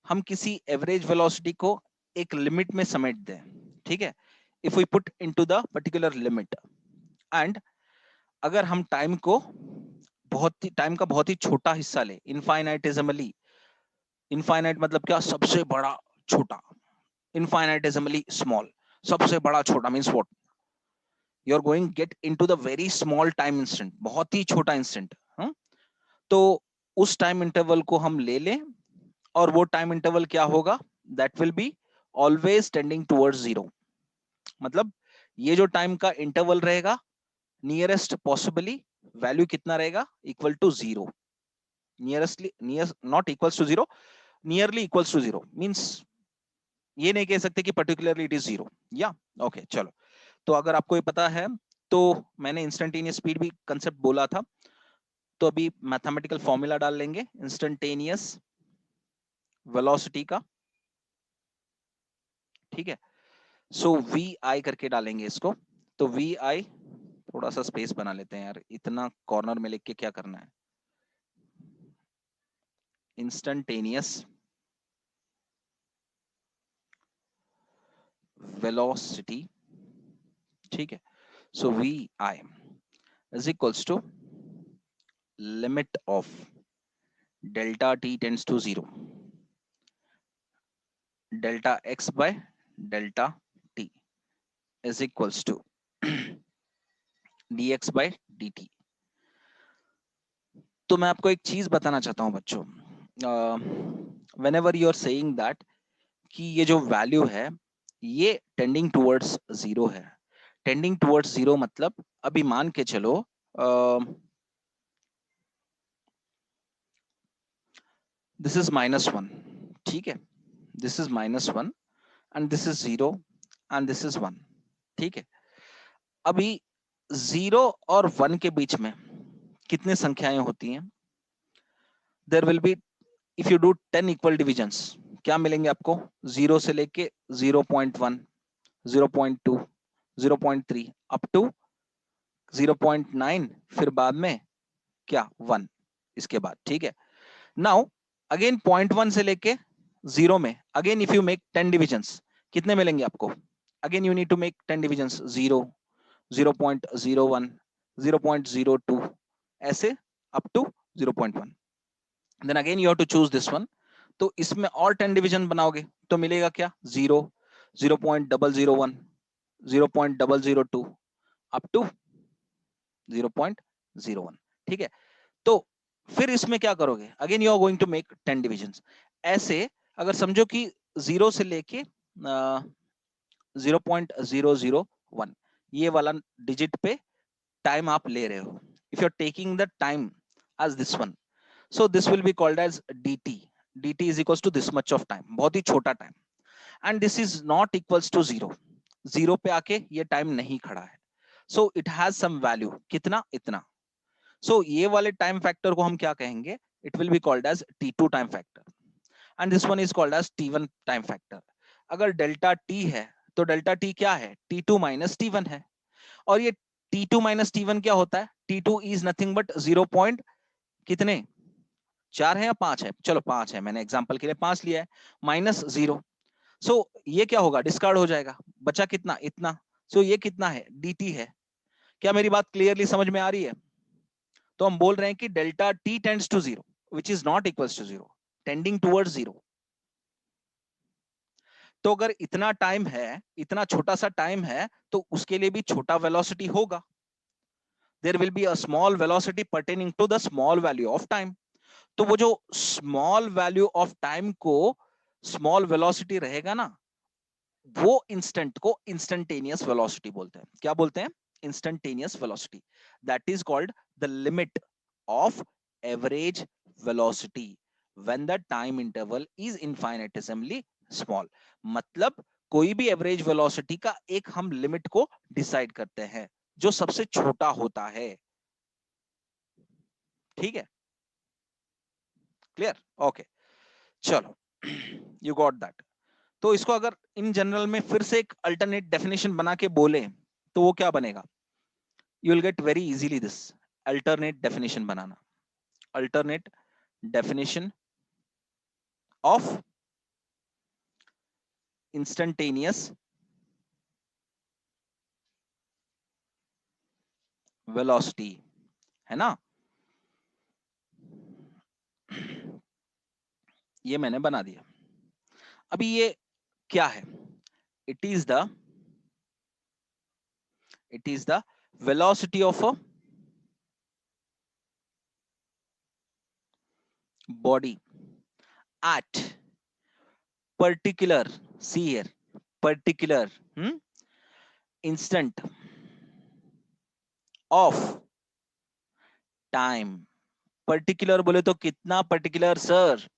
हम किसी एवरेज वेलोसिटी को एक लिमिट में समेट दें, ठीक है, if we put into the particular limit, and अगर हम टाइम का बहुत ही छोटा हिस्सा ले, इनफाइनाइटेसिमली, इनफाइनाइट मतलब क्या, सबसे बड़ा छोटा, इनफाइनाइटेसिमली स्मॉल, सबसे बड़ा छोटा means what, you are going get into the very small time instant, बहुत ही छोटा इंस्टेंट। तो उस टाइम इंटरवल को हम ले लें, और वो टाइम इंटरवल क्या होगा, that will be always tending towards zero. मतलब ये जो टाइम का इंटरवल रहेगा, नियरेस्ट पॉसिबली वैल्यू कितना रहेगा, equal to zero, not equals to zero, nearly equals to zero, means ये नहीं कह सकते कि पर्टिकुलरली इट इज जीरो, या ओके चलो। तो अगर आपको ये पता है, तो मैंने इंस्टेंटेनियस स्पीड भी कंसेप्ट बोला था, तो अभी मैथमेटिकल फॉर्मूला डाल लेंगे इंस्टेंटेनियस वेलोसिटी का, ठीक है। सो वी आई करके डालेंगे इसको, तो वी आई, थोड़ा सा स्पेस बना लेते हैं यार, इतना कॉर्नर में लिख के क्या करना है, इंस्टेंटेनियस वेलोसिटी, ठीक है। So V I is equals to limit of delta T tends to zero, delta X by delta T is equals to dx by dt। तो मैं आपको एक चीज बताना चाहता हूं बच्चों, whenever you are saying that कि ये जो वैल्यू है ये टेंडिंग टुवर्ड्स जीरो है, टेंडिंग टुवर्ड्स जीरो मतलब अभी मान के चलो दिस इज -1, ठीक है, this is -1 and this is 0 and this is 1, ठीक है। अभी 0 और 1 के बीच में कितने संख्याएं होती हैं, there will be, if you do 10 equal divisions, क्या मिलेंगे आपको, 0 से लेके 0.1, 0.2, 0.3 अप टू 0.9, फिर बाद में क्या 1 इसके बाद, ठीक है। नाउ अगेन 0.1 से लेके 0 में again if you make 10 divisions, कितने मिलेंगे आपको, again you need to make 10 divisions, 0, 0.01, 0.02, ऐसे up to 0.1, then again you have to choose this one. तो इसमें और 10 डिवीजन बनाओगे तो मिलेगा क्या, 0, 0.001, 0.002 अप टू 0.01, ठीक है। तो फिर इसमें क्या करोगे, again you are going to make 10 divisions. ऐसे अगर समझो कि 0 से लेके 0.001 ये वाला डिजिट पे टाइम आप ले रहे हो, if you are taking the time as this one, so this will be called as dt, dt is equals to this much of time, बहुत ही छोटा time, and this is not equals to 0, 0 पे आके ये time नहीं खड़ा है, so it has some value, कितना, इतना। so ये वाले टाइम फैक्टर को हम क्या कहेंगे, it will be called as t2 time factor, and this one is called as t1 time factor. अगर डेल्टा t है तो डेल्टा t क्या है, t2 माइनस t1 है, और ये t2 माइनस t1 क्या होता है, t2 is nothing but 0 point कितने, 4 है या 5 है, चलो 5 है, मैंने एग्जांपल के लिए 5 लिया है, -0, सो ये क्या होगा, डिस्कार्ड हो जाएगा, बचा कितना, इतना, सो ये कितना है, dt है, क्या मेरी बात क्लियरली समझ में आ रही है? तो हम बोल रहे हैं कि delta T tends to zero which is not equals to zero, tending towards zero. तो अगर इतना टाइम है, इतना छोटा सा टाइम है, तो उसके लिए भी छोटा वेलोसिटी होगा। There will be a small velocity pertaining to the small value of time. तो वो जो स्मॉल वैल्यू ऑफ टाइम को स्मॉल वेलोसिटी रहेगा ना, वो इंस्टेंट को इंस्टेंटेनियस वेलोसिटी बोलते हैं। क्या बोलते हैं? Instantaneous velocity. That is called the limit of average velocity when the time interval is infinitesimally small. मतलब कोई भी एवरेज वेलोसिटी का एक हम लिमिट को डिसाइड करते हैं जो सबसे छोटा होता है। ठीक है, क्लियर? ओके, चलो, यू गॉट दैट। तो इसको अगर इन जनरल में फिर से एक अल्टरनेट डेफिनेशन बना के बोले तो वो क्या बनेगा? You will get very easily this. Alternate definition banana, alternate definition of instantaneous velocity, है ना? ये मैंने बना दिया। अभी ये क्या है? It is the velocity of a body at particular, see here, particular instant of time। Particular बोले तो कितना particular sir?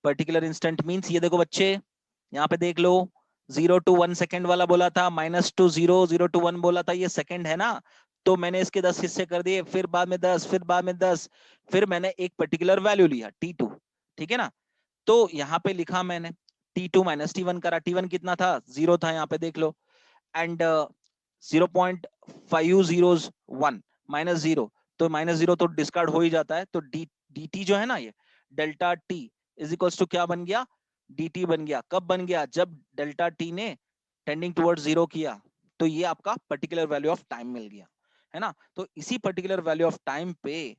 Particular instant means ये देखो बच्चे, यहाँ पे देख लो, 0 to 1 सेकेंड वाला बोला था, -2 0, 0 to 1 बोला था, ये सेकेंड है ना? तो मैंने इसके 10 हिस्से कर दिए, फिर बाद में 10, फिर बाद में 10, फिर मैंने एक पर्टिकुलर वैल्यू लिया T2। ठीक है ना? तो यहाँ पे लिखा मैंने T2 माइनस T1 करा। T1 कितना था? 0 था, यहाँ पे देख लो। एंड 0.501 -0, तो -0 तो डिस्कार्ड हो ही जाता है। तो dt जो है ना, ये delta T is equals to क्या बन गया? dt बन गया। कब बन गया? जब डेल्टा टी ने टेंडिंग टुवर्ड्स 0 किया, तो ये आपका पर्टिकुलर वैल्यू ऑफ टाइम मिल गया, है ना? तो इसी पर्टिकुलर वैल्यू ऑफ टाइम पे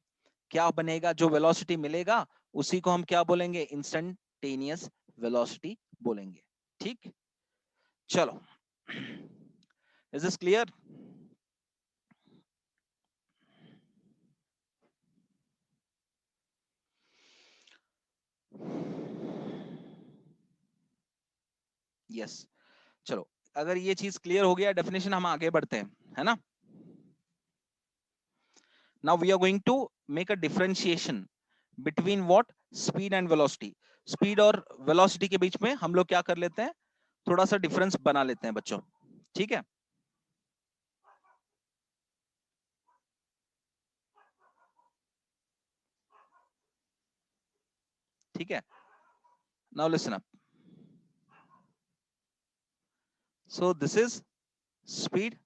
क्या बनेगा? जो वेलोसिटी मिलेगा उसी को हम क्या बोलेंगे? इंस्टेंटेनियस वेलोसिटी बोलेंगे। ठीक, चलो, इज दिस क्लियर? यस, चलो, अगर ये चीज क्लियर हो गया डेफिनेशन, हम आगे बढ़ते हैं, है ना? Now we are going to make a differentiation between what? Speed and velocity. Speed और वेलोसिटी के बीच में हम लोग क्या कर लेते हैं? थोड़ा सा डिफरेंस बना लेते हैं बच्चों। ठीक है, ठीक है, now listen up. So this is speed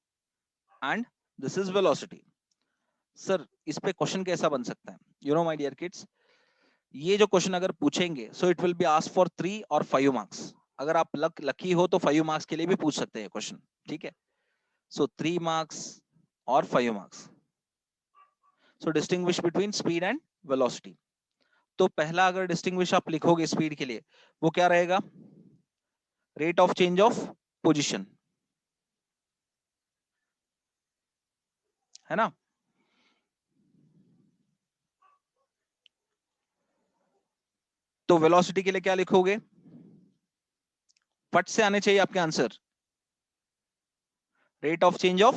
and this is velocity. Sir, इस पे क्वेश्चन कैसा बन सकता है? You know my dear kids, ये जो क्वेश्चन अगर पूछेंगे, so it will be asked for 3 और 5 मार्क्स। अगर आप लकी हो तो 5 मार्क्स के लिए भी पूछ सकते हैं क्वेश्चन। ठीक है, सो 3 मार्क्स और 5 marks. So distinguish between speed and velocity. तो पहला अगर डिस्टिंग्विश आप लिखोगे स्पीड के लिए, वो क्या रहेगा? Rate of change of position, है ना? तो वेलोसिटी के लिए क्या लिखोगे? फट से आने चाहिए आपके answer. Rate of change of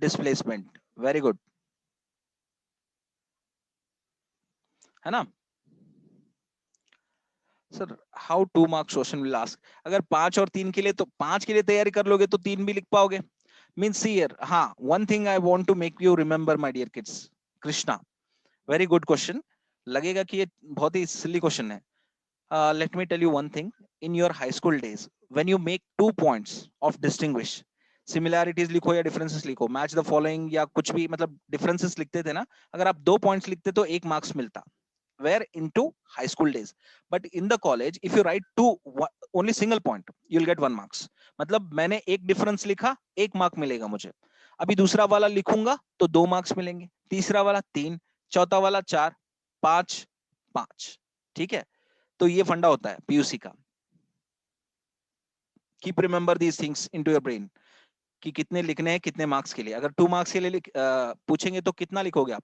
displacement, very good, है ना? Sir, how 2 marks question will ask? अगर 5 और 3 के लिए, तो 5 के लिए तैयारी कर लोगे तो 3 भी लिख पाओगे। मींस हियर, हाँ, one thing I want to make you remember my dear kids, Krishna, very good question. लगेगा कि ये बहुत ही सिली क्वेश्चन है। Let me tell you one thing. In your high school days, when you make 2 points of distinguish, similarities लिखो या differences लिखो, match the following या कुछ भी, मतलब differences लिखते थे ना, अगर आप 2 points लिखते तो 1 marks मिलता, where into high school days. But in the college, if you write only single point, you'll get 1 marks. मतलब मैंने एक डिफरेंस लिखा, 1 मार्क मिलेगा मुझे. अभी दूसरा वाला लिखूंगा तो 2 मार्क्स मिलेंगे, तीसरा वाला 3, चौथा वाला 4, 5, 5. ठीक है, तो ये फंडा होता है पीयूसी का. Keep remember these things into your brain कि कितने लिखने हैं, कितने मार्क्स के लिए. अगर 2 मार्क्स के लिए पूछेंगे तो कितना लिखोगे आप?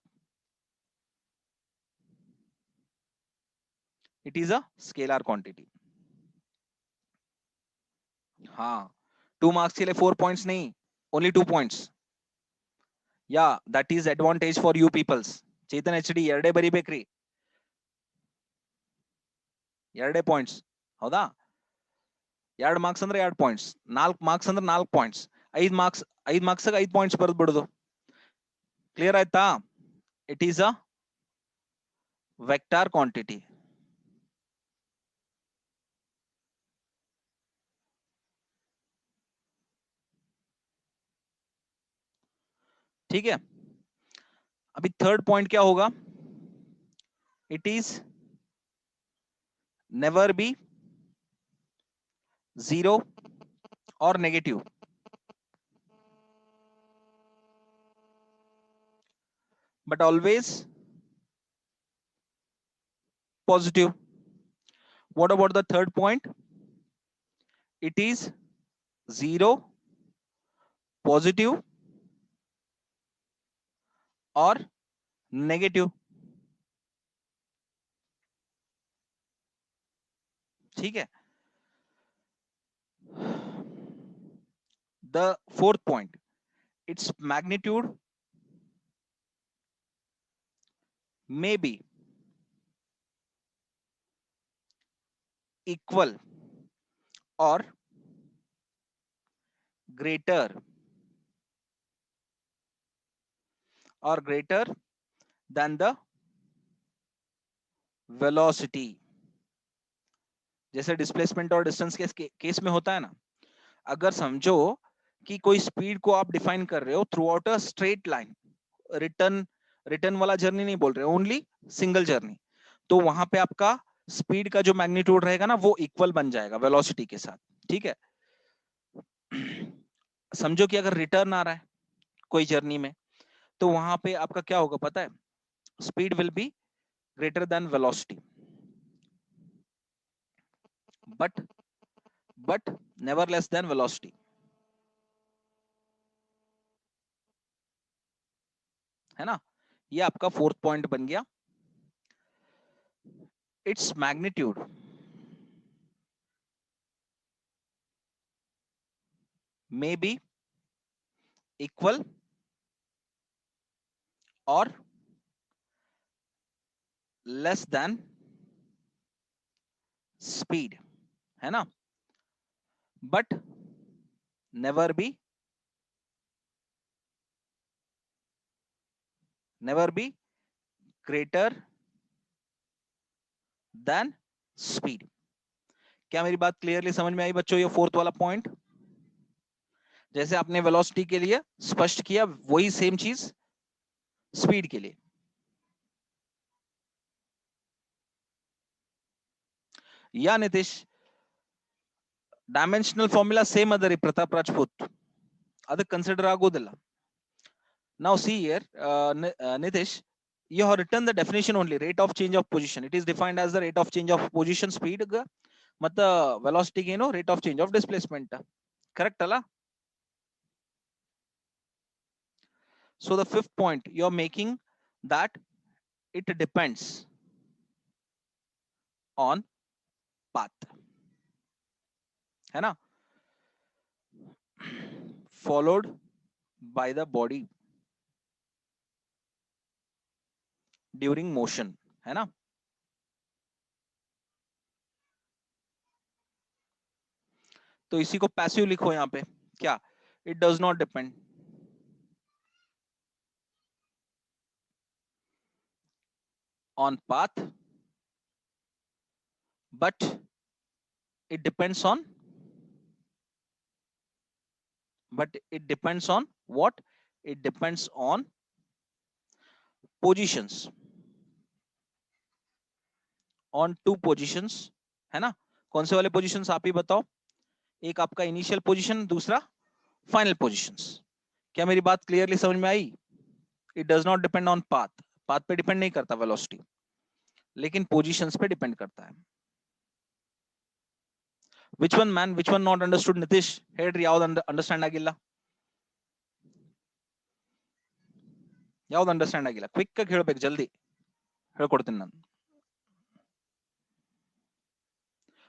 It is a scalar quantity. हाँ, 2 मार्क्स के लिए 4 पॉइंट्स नहीं, ओनली 2 पॉइंट्स. या that is advantage for you peoples. Chetan HD 2 ಬರಿಬೇಕ್ರಿ, 2 ಪಾಯಿಂಟ್ಸ್. ಹೌದಾ? 2 ಮಾರ್ಕ್ಸ್ ಅಂದ್ರೆ 2 ಪಾಯಿಂಟ್ಸ್, 4 ಮಾರ್ಕ್ಸ್ ಅಂದ್ರೆ 4 ಪಾಯಿಂಟ್ಸ್, 5 ಮಾರ್ಕ್ಸ್ 5 ಮಾರ್ಕ್ಸ್ 5 ಪಾಯಿಂಟ್ಸ್ ಬರೆದು ಬಿಡೋದು. ಕ್ಲಿಯರ್ ಆಯ್ತಾ? It is a vector quantity. ठीक है, अभी थर्ड पॉइंट क्या होगा? It is never be zero और negative, but always positive. What about the third point? It is zero, positive or negative. ठीक है. The fourth point, its magnitude may be equal or greater than the velocity. जैसे displacement और distance के case में होता है ना, अगर समझो कि कोई स्पीड को आप डिफाइन कर रहे हो through out a straight line, return return वाला जर्नी नहीं बोल रहे, ओनली सिंगल जर्नी, तो वहां पे आपका स्पीड का जो मैग्नीट्यूड रहेगा ना वो इक्वल बन जाएगा वेलोसिटी के साथ. ठीक है, समझो कि अगर रिटर्न आ रहा है कोई जर्नी में, तो वहां पे आपका क्या होगा पता है? Speed will be greater than velocity, but never less than velocity. है ना? ये आपका फोर्थ पॉइंट बन गया. Its magnitude may be equal or less than speed, है ना? but never be greater than speed. क्या मेरी बात क्लियरली समझ में आई बच्चों? ये फोर्थ वाला पॉइंट जैसे आपने वेलोसिटी के लिए स्पष्ट किया, वही सेम चीज स्पीड के लिए. या नितिश, ಡೈಮೆನ್ಷನಲ್ ಫಾರ್ಮುಲಾ ಸೇಮ್ ಅದರಿ ಪ್ರತಾಪ್ ರಾಜ್ಪೂತ್, ಅದಕ್ಕೆ ಕನ್ಸಿಡರ್ ಆಗೋದಿಲ್ಲ. Now see here, Nitish, you have written the definition only, rate of change of position. It is defined as the rate of change of position speed ಮತ್ತು velocity ಏನು rate of change of displacement. Correct ಅಲ್ಲ? So the fifth point you are making that it depends on path, है ना? Followed by the body during motion, है ना? तो इसी को पैसिव लिखो यहां पे. क्या? It does not depend on path, but it depends on what? It depends on positions, on 2 positions, है ना? कौन से वाले पोजीशंस आप ही बताओ, एक आपका इनिशियल पोजीशन, दूसरा फाइनल पोजीशंस। क्या मेरी बात क्लियरली समझ में आई? It does not depend on path, path पे डिपेंड नहीं करता वेलोसिटी, लेकिन पोजीशंस पे डिपेंड करता है। Which one man, which one not understood? Nitish, ಹೇಳ್ರಿ ಯಾವ್ದು ಅಂಡರ್ಸ್ಟ್ಯಾಂಡ್ ಆಗಿಲ್ಲ, ಯಾವ್ದು ಅಂಡರ್ಸ್ಟ್ಯಾಂಡ್ ಆಗಿಲ್ಲ ಕ್ವಿಕ್ ಆಗಿ ಹೇಳ್ಬೇಕು, ಜಲ್ದಿ ಹೇಳ್ಕೊಡ್ತೀನಿ ನಾನು.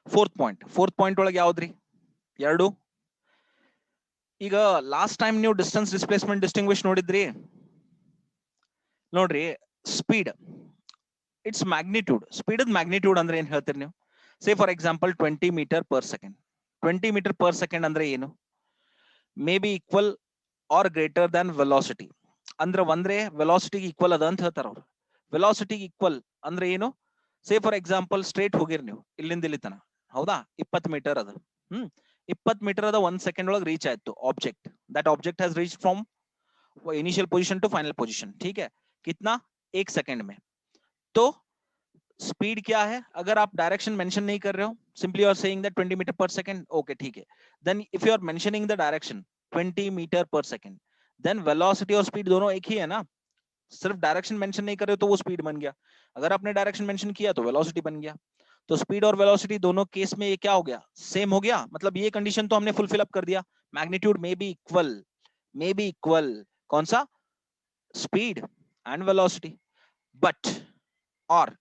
ಫೋರ್ತ್ ಪಾಯಿಂಟ್ ಒಳಗೆ ಯಾವ್ದ್ರಿ? ಎರಡು. ಈಗ ಲಾಸ್ಟ್ ಟೈಮ್ ನೀವು ಡಿಸ್ಟೆನ್ಸ್ ಡಿಸ್ಪ್ಲೇಸ್ಮೆಂಟ್ ಡಿಸ್ಟಿಂಗ್ವಿಶ್ ನೋಡಿದ್ರಿ ನೋಡ್ರಿ. Speed, it's magnitude. Speed magnitude ಅಂದ್ರೆ ಏನ್ ಹೇಳ್ತೀರಿ ನೀವು? Say for example 20 metre per second. 20 metre per second ಅಂದ್ರೆ ಏನು? May be equal or greater than velocity. ಅಂದ್ರೆ ಒಂದ್ರೆ ವೆಲಾಸಿಟಿಗೆ ಈಕ್ವಲ್ ಅದ ಅಂತ ಹೇಳ್ತಾರ ಅವ್ರು. ವೆಲಾಸಿಟಿಗೆ ಈಕ್ವಲ್ ಅಂದ್ರೆ ಏನು? ಸೇ ಫಾರ್ ಎಕ್ಸಾಂಪಲ್ ಸ್ಟ್ರೇಟ್ ಹೋಗಿರಿ ನೀವು ಇಲ್ಲಿಂದ ಇಲ್ಲಿ ತನ, ಹೌದಾ? 20 ಮೀಟರ್ ಅದ. 20 ಮೀಟರ್ ಅದ 1 ಸೆಕೆಂಡ್ ಒಳಗೆ ರೀಚ್ ಆಯ್ತು object. That object has reached from initial position to final position. ठीक है, कितना? 1 सेकंड में. तो स्पीड क्या है? अगर आप डायरेक्शन मेंशन नहीं कर रहे हो, simply you are saying that 20 metre per second, okay ठीक है. Then if you are mentioning the direction 20 metre per second, then velocity और स्पीड दोनों एक ही है ना. सिर्फ डायरेक्शन मेंशन नहीं कर रहे हो तो वो स्पीड बन गया, अगर आपने डायरेक्शन मेंशन किया तो वेलोसिटी बन गया. तो स्पीड और वेलोसिटी दोनों केस में ये क्या हो गया? सेम हो गया. मतलब ये कंडीशन तो हमने फुलफिल अप कर दिया. मैग्नीट्यूड में बी इक्वल. कौन सा? Speed and velocity. बट और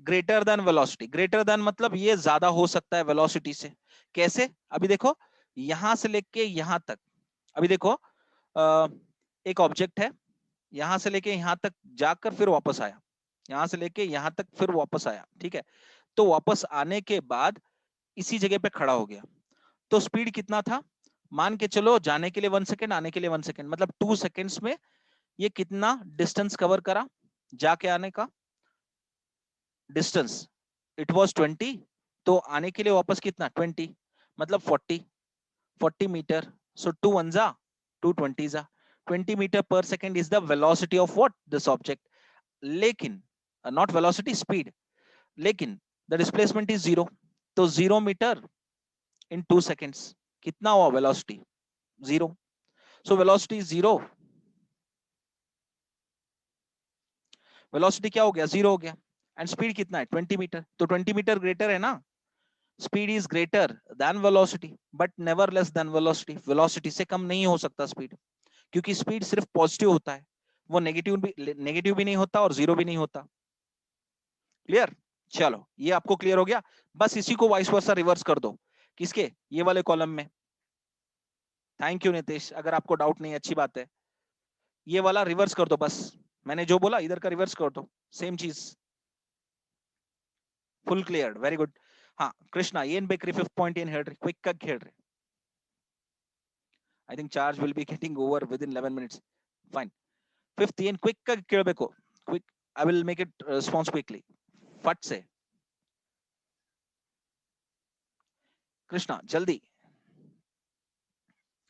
greater than velocity. Greater than मतलब ये ज्यादा हो सकता है वेलोसिटी से. कैसे? अभी देखो, यहां से लेके यहां तक, अभी देखो एक ऑब्जेक्ट है, यहां से लेके यहां तक जाकर फिर वापस आया, यहां से लेके यहां तक फिर वापस आया. ठीक है, तो वापस आने के बाद इसी जगह पे खड़ा हो गया. तो स्पीड कितना था? मान के चलो जाने के लिए 1 सेकेंड, आने के लिए 1 सेकेंड, मतलब 2 सेकेंड्स में ये कितना डिस्टेंस कवर करा जाके आने का? डिस्टेंस इट वाज 20, तो आने के लिए वापस कितना? 20, मतलब 40 मीटर. सो 2 1 जा 2 20 जा 20 metre per second is the velocity of what? This object. लेकिन नॉट वेलोसिटी, स्पीड. लेकिन द डिस्प्लेसमेंट इज 0, तो 0 मीटर इन 2 सेकेंड्स कितना हुआ वेलोसिटी? 0. सो वेलोसिटी 0, वेलोसिटी क्या हो गया? 0 हो गया. एंड स्पीड कितना है? 20 मीटर. तो 20 मीटर ग्रेटर है ना. Speed is greater than velocity, but never less than velocity. Velocity से कम नहीं हो सकता स्पीड, क्योंकि स्पीड सिर्फ पॉजिटिव होता है, वो नेगेटिव भी नहीं होता और जीरो भी नहीं होता. क्लियर? चलो ये आपको क्लियर हो गया. बस इसी को वाइस वर्सा रिवर्स कर दो. किसके? ये वाले कॉलम में. थैंक यू नितेश, अगर आपको डाउट नहीं, अच्छी बात है. ये वाला रिवर्स कर दो, बस मैंने जो बोला इधर का रिवर्स कर दो, सेम चीज. Full clear, very good. हाँ कृष्णा, ಏನ್ ಬೇಕ್ರಿ? 5th ಪಾಯಿಂಟ್ ಏನ್ ಹೇಳ್ರಿ? ಕ್ವಿಕ್ ಆಗಿ ಹೇಳ್ರಿ. I think charge will be getting over within 11 minutes. Fine. 5th ಏನ್ ಕ್ವಿಕ್ ಆಗಿ ಕೇಳಬೇಕು? Quick, I will make it response quickly. फट से कृष्णा जल्दी.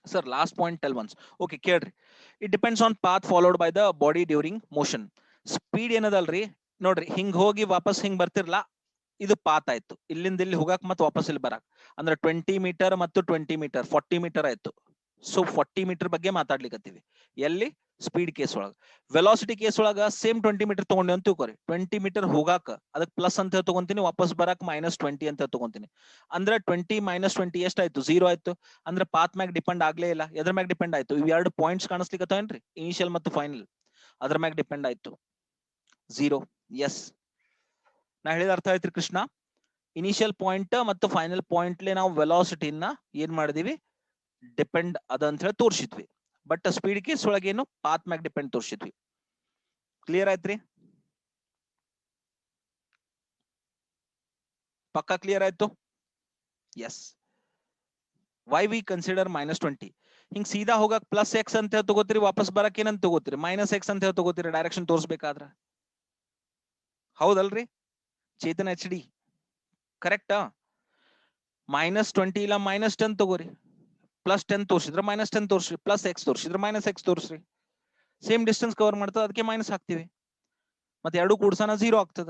Sir, last point tell once. Okay, ಕೇಳ್ರಿ. It depends on path followed by the body during motion. Speed ಏನದಲ್ರಿ ನೋಡ್ರಿ, ಹಿಂಗ್ ಹೋಗಿ ವಾಪಸ್ ಹಿಂಗ್ ಬರ್ತಿರ್ಲಾ, ಇದು ಪಾತ್ ಆಯ್ತು. ಇಲ್ಲಿಂದ ಇಲ್ಲಿ ಹೋಗಕ್ ಮತ್ತೆ ವಾಪಸ್ ಇಲ್ಲಿ ಬರಕ್, ಅಂದ್ರೆ 20 ಮೀಟರ್ ಮತ್ತು 20 ಮೀಟರ್ 40 ಮೀಟರ್ ಆಯ್ತು. ಸೊ 40 ಮೀಟರ್ ಬಗ್ಗೆ ಮಾತಾಡ್ಲಿಕ್ಕತ್ತೀವಿ. ಎಲ್ಲಿ? ಸ್ಪೀಡ್ ಕೇಸ್ ಒಳಗ. ವೆಲಾಸಿಟಿ ಕೇಸ್ ಒಳಗ ಸೇಮ್ 20 ಮೀಟರ್ ತಗೊಂಡಿ ಅಂತ ತಿಳ್ಕೊರಿ. 20 ಮೀಟರ್ ಹೋಗಾಕ ಅದಕ್ಕೆ ಪ್ಲಸ್ ಅಂತ ತಗೊಂತೀನಿ, ವಾಪಸ್ ಬರಕ್ -20 ಅಂತ ತಗೊಂತೀನಿ. ಅಂದ್ರೆ 20 - 20 ಎಷ್ಟಾಯ್ತು? 0 ಆಯ್ತು. ಅಂದ್ರೆ ಪಾತ್ ಮ್ಯಾಗ ಡಿಪೆಂಡ್ ಆಗ್ಲೇ ಇಲ್ಲ. ಎದ್ರ ಮ್ಯಾಗ ಡಿಪೆಂಡ್ ಆಯ್ತು? ಇವ್ ಎರಡು ಪಾಯಿಂಟ್ಸ್ ಕಾಣಿಸ್ಲಿಕ್ಕತ್ತವೇನ್ರಿ, ಇನಿಷಿಯಲ್ ಮತ್ತು ಫೈನಲ್, ಅದ್ರ ಮ್ಯಾಗ ಡಿಪೆಂಡ್ ಆಯ್ತು. 0. ಎಸ್, ನಾ ಹೇಳಿದ ಅರ್ಥ ಆಯ್ತ್ರಿ ಕೃಷ್ಣ? ಇನಿಷಿಯಲ್ ಪಾಯಿಂಟ್ ಮತ್ತು ಫೈನಲ್ ಪಾಯಿಂಟ್ ನಾವು ವೆಲಾಸಿಟಿನ ಏನ್ ಮಾಡಿದೀವಿ? ಡಿಪೆಂಡ್ ಅದ ಅಂತ ಹೇಳಿ ತೋರಿಸಿದ್ವಿ. ಬಟ್ ಸ್ಪೀಡ್ ಕೇಸ್ ಒಳಗೆ ಏನು? ಪಾತ್ ಮ್ಯಾಗ ಡಿಪೆಂಡ್ ತೋರಿಸಿದ್ವಿ. ಕ್ಲಿಯರ್ ಆಯ್ತ್ರಿ? ಪಕ್ಕಾ ಕ್ಲಿಯರ್ ಆಯ್ತು? ಎಸ್. Why we consider -20? ಹಿಂಗ್ ಸೀದಾ ಹೋಗಕ್ +x ಅಂತ ಹೇಳಿ ತಗೋತೀರಿ, ವಾಪಸ್ ಬರಕ್ ಏನಂತ ತಗೋತೀರಿ? -x ಅಂತ ಹೇಳಿ ತಗೋತೀರಿ ಡೈರೆಕ್ಷನ್ ತೋರಿಸ್ಬೇಕಾದ್ರ. ಹೌದಲ್ರಿ ಚೇತನ್ HD? ಕರೆಕ್ಟಾ? -20 ಇಲ್ಲ -10 ತಗೋರಿ. +10 ತೋರಿಸಿದ್ರೆ -10 ತೋರಿಸ್ರಿ, +x ತೋರಿಸಿದ್ರೆ -x ತೋರಿಸ್ರಿ. ಸೇಮ್ ಡಿಸ್ಟೆನ್ಸ್ ಕವರ್ ಮಾಡ್ತದ, ಅದಕ್ಕೆ ಮೈನಸ್ ಹಾಕ್ತಿವಿ. ಮತ್ತೆ ಎರಡು ಕೂಡ್ಸನ 0 ಆಗ್ತದ.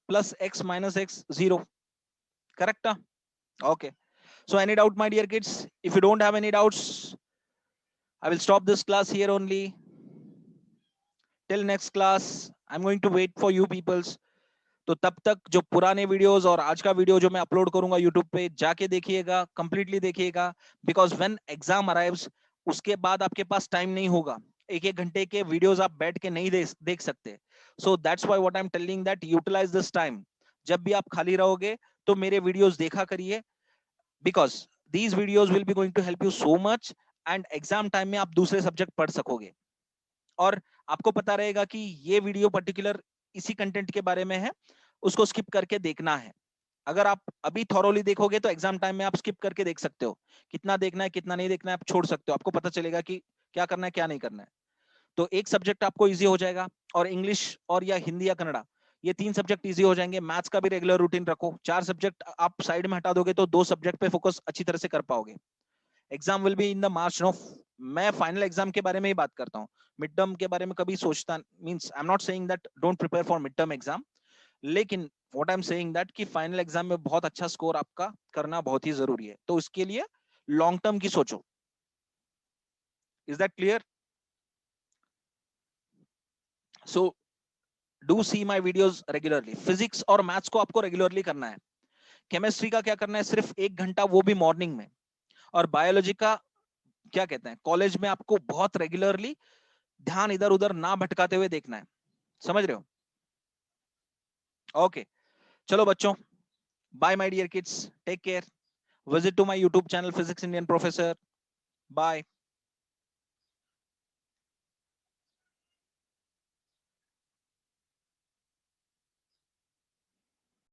+x - x 0. ಕರೆಕ್ಟಾ? Okay. So any doubt, my dear kids? If you don't have any doubts, I will stop this class here only. Till next class, I'm going to wait for you peoples. तो तब तक जो पुराने videos और आज का video जो मैं अपलोड करूंगा यूट्यूब पे, जाके देखिएगा, कंप्लीटली देखिएगा, बिकॉज व्हेन एग्जाम अराइव्स, उसके बाद आपके पास टाइम नहीं होगा, एक एक घंटे के वीडियोस आप बैठ के नहीं देख सकते. So that's why what I am telling that utilize this time. जब भी आप खाली रहोगे तो मेरे वीडियोस देखा करिए, because these videos will be going to help you so much, and exam time में आप दूसरे सब्जेक्ट पढ़ सकोगे. और आपको पता रहेगा कि ये वीडियो पर्टिकुलर इसी कंटेंट के बारे में है, उसको स्किप करके देखना है. अगर आप अभी थॉरोली देखोगे तो एग्जाम टाइम में आप स्किप करके देख सकते हो. कितना देखना है कितना नहीं देखना है आप छोड़ सकते हो, आपको पता चलेगा कि क्या करना है क्या नहीं करना है. तो एक सब्जेक्ट आपको इजी हो जाएगा, और इंग्लिश और या हिंदी या कन्नड़ा, ये 3 सब्जेक्ट इजी हो जाएंगे. मैथ्स का भी रेगुलर रूटीन रखो. 4 सब्जेक्ट आप साइड में हटा दोगे तो 2 सब्जेक्ट पे फोकस अच्छी तरह से कर पाओगे. Exam will be in the March. No, मैं फाइनल एग्जाम के बारे में ही बात करता हूँ, मिड टर्म के बारे में कभी सोचता, means I am not saying that don't prepare for mid term exam, लेकिन what I am saying that कि फाइनल एग्जाम में बहुत अच्छा स्कोर आपका करना बहुत ही जरूरी है. तो इसके लिए लॉन्ग टर्म की सोचो. Is that clear? So do see my videos regularly. Physics और मैथ्स को आपको रेगुलरली करना है. केमिस्ट्री का क्या करना है, सिर्फ 1 घंटा, वो भी मॉर्निंग में. और बायोलॉजी का क्या कहते हैं, कॉलेज में आपको बहुत रेगुलरली ध्यान इधर उधर ना भटकाते हुए देखना है. समझ रहे हो? ओके. चलो बच्चों, bye my dear kids, take care. Visit to my YouTube channel physics Indian professor. Bye.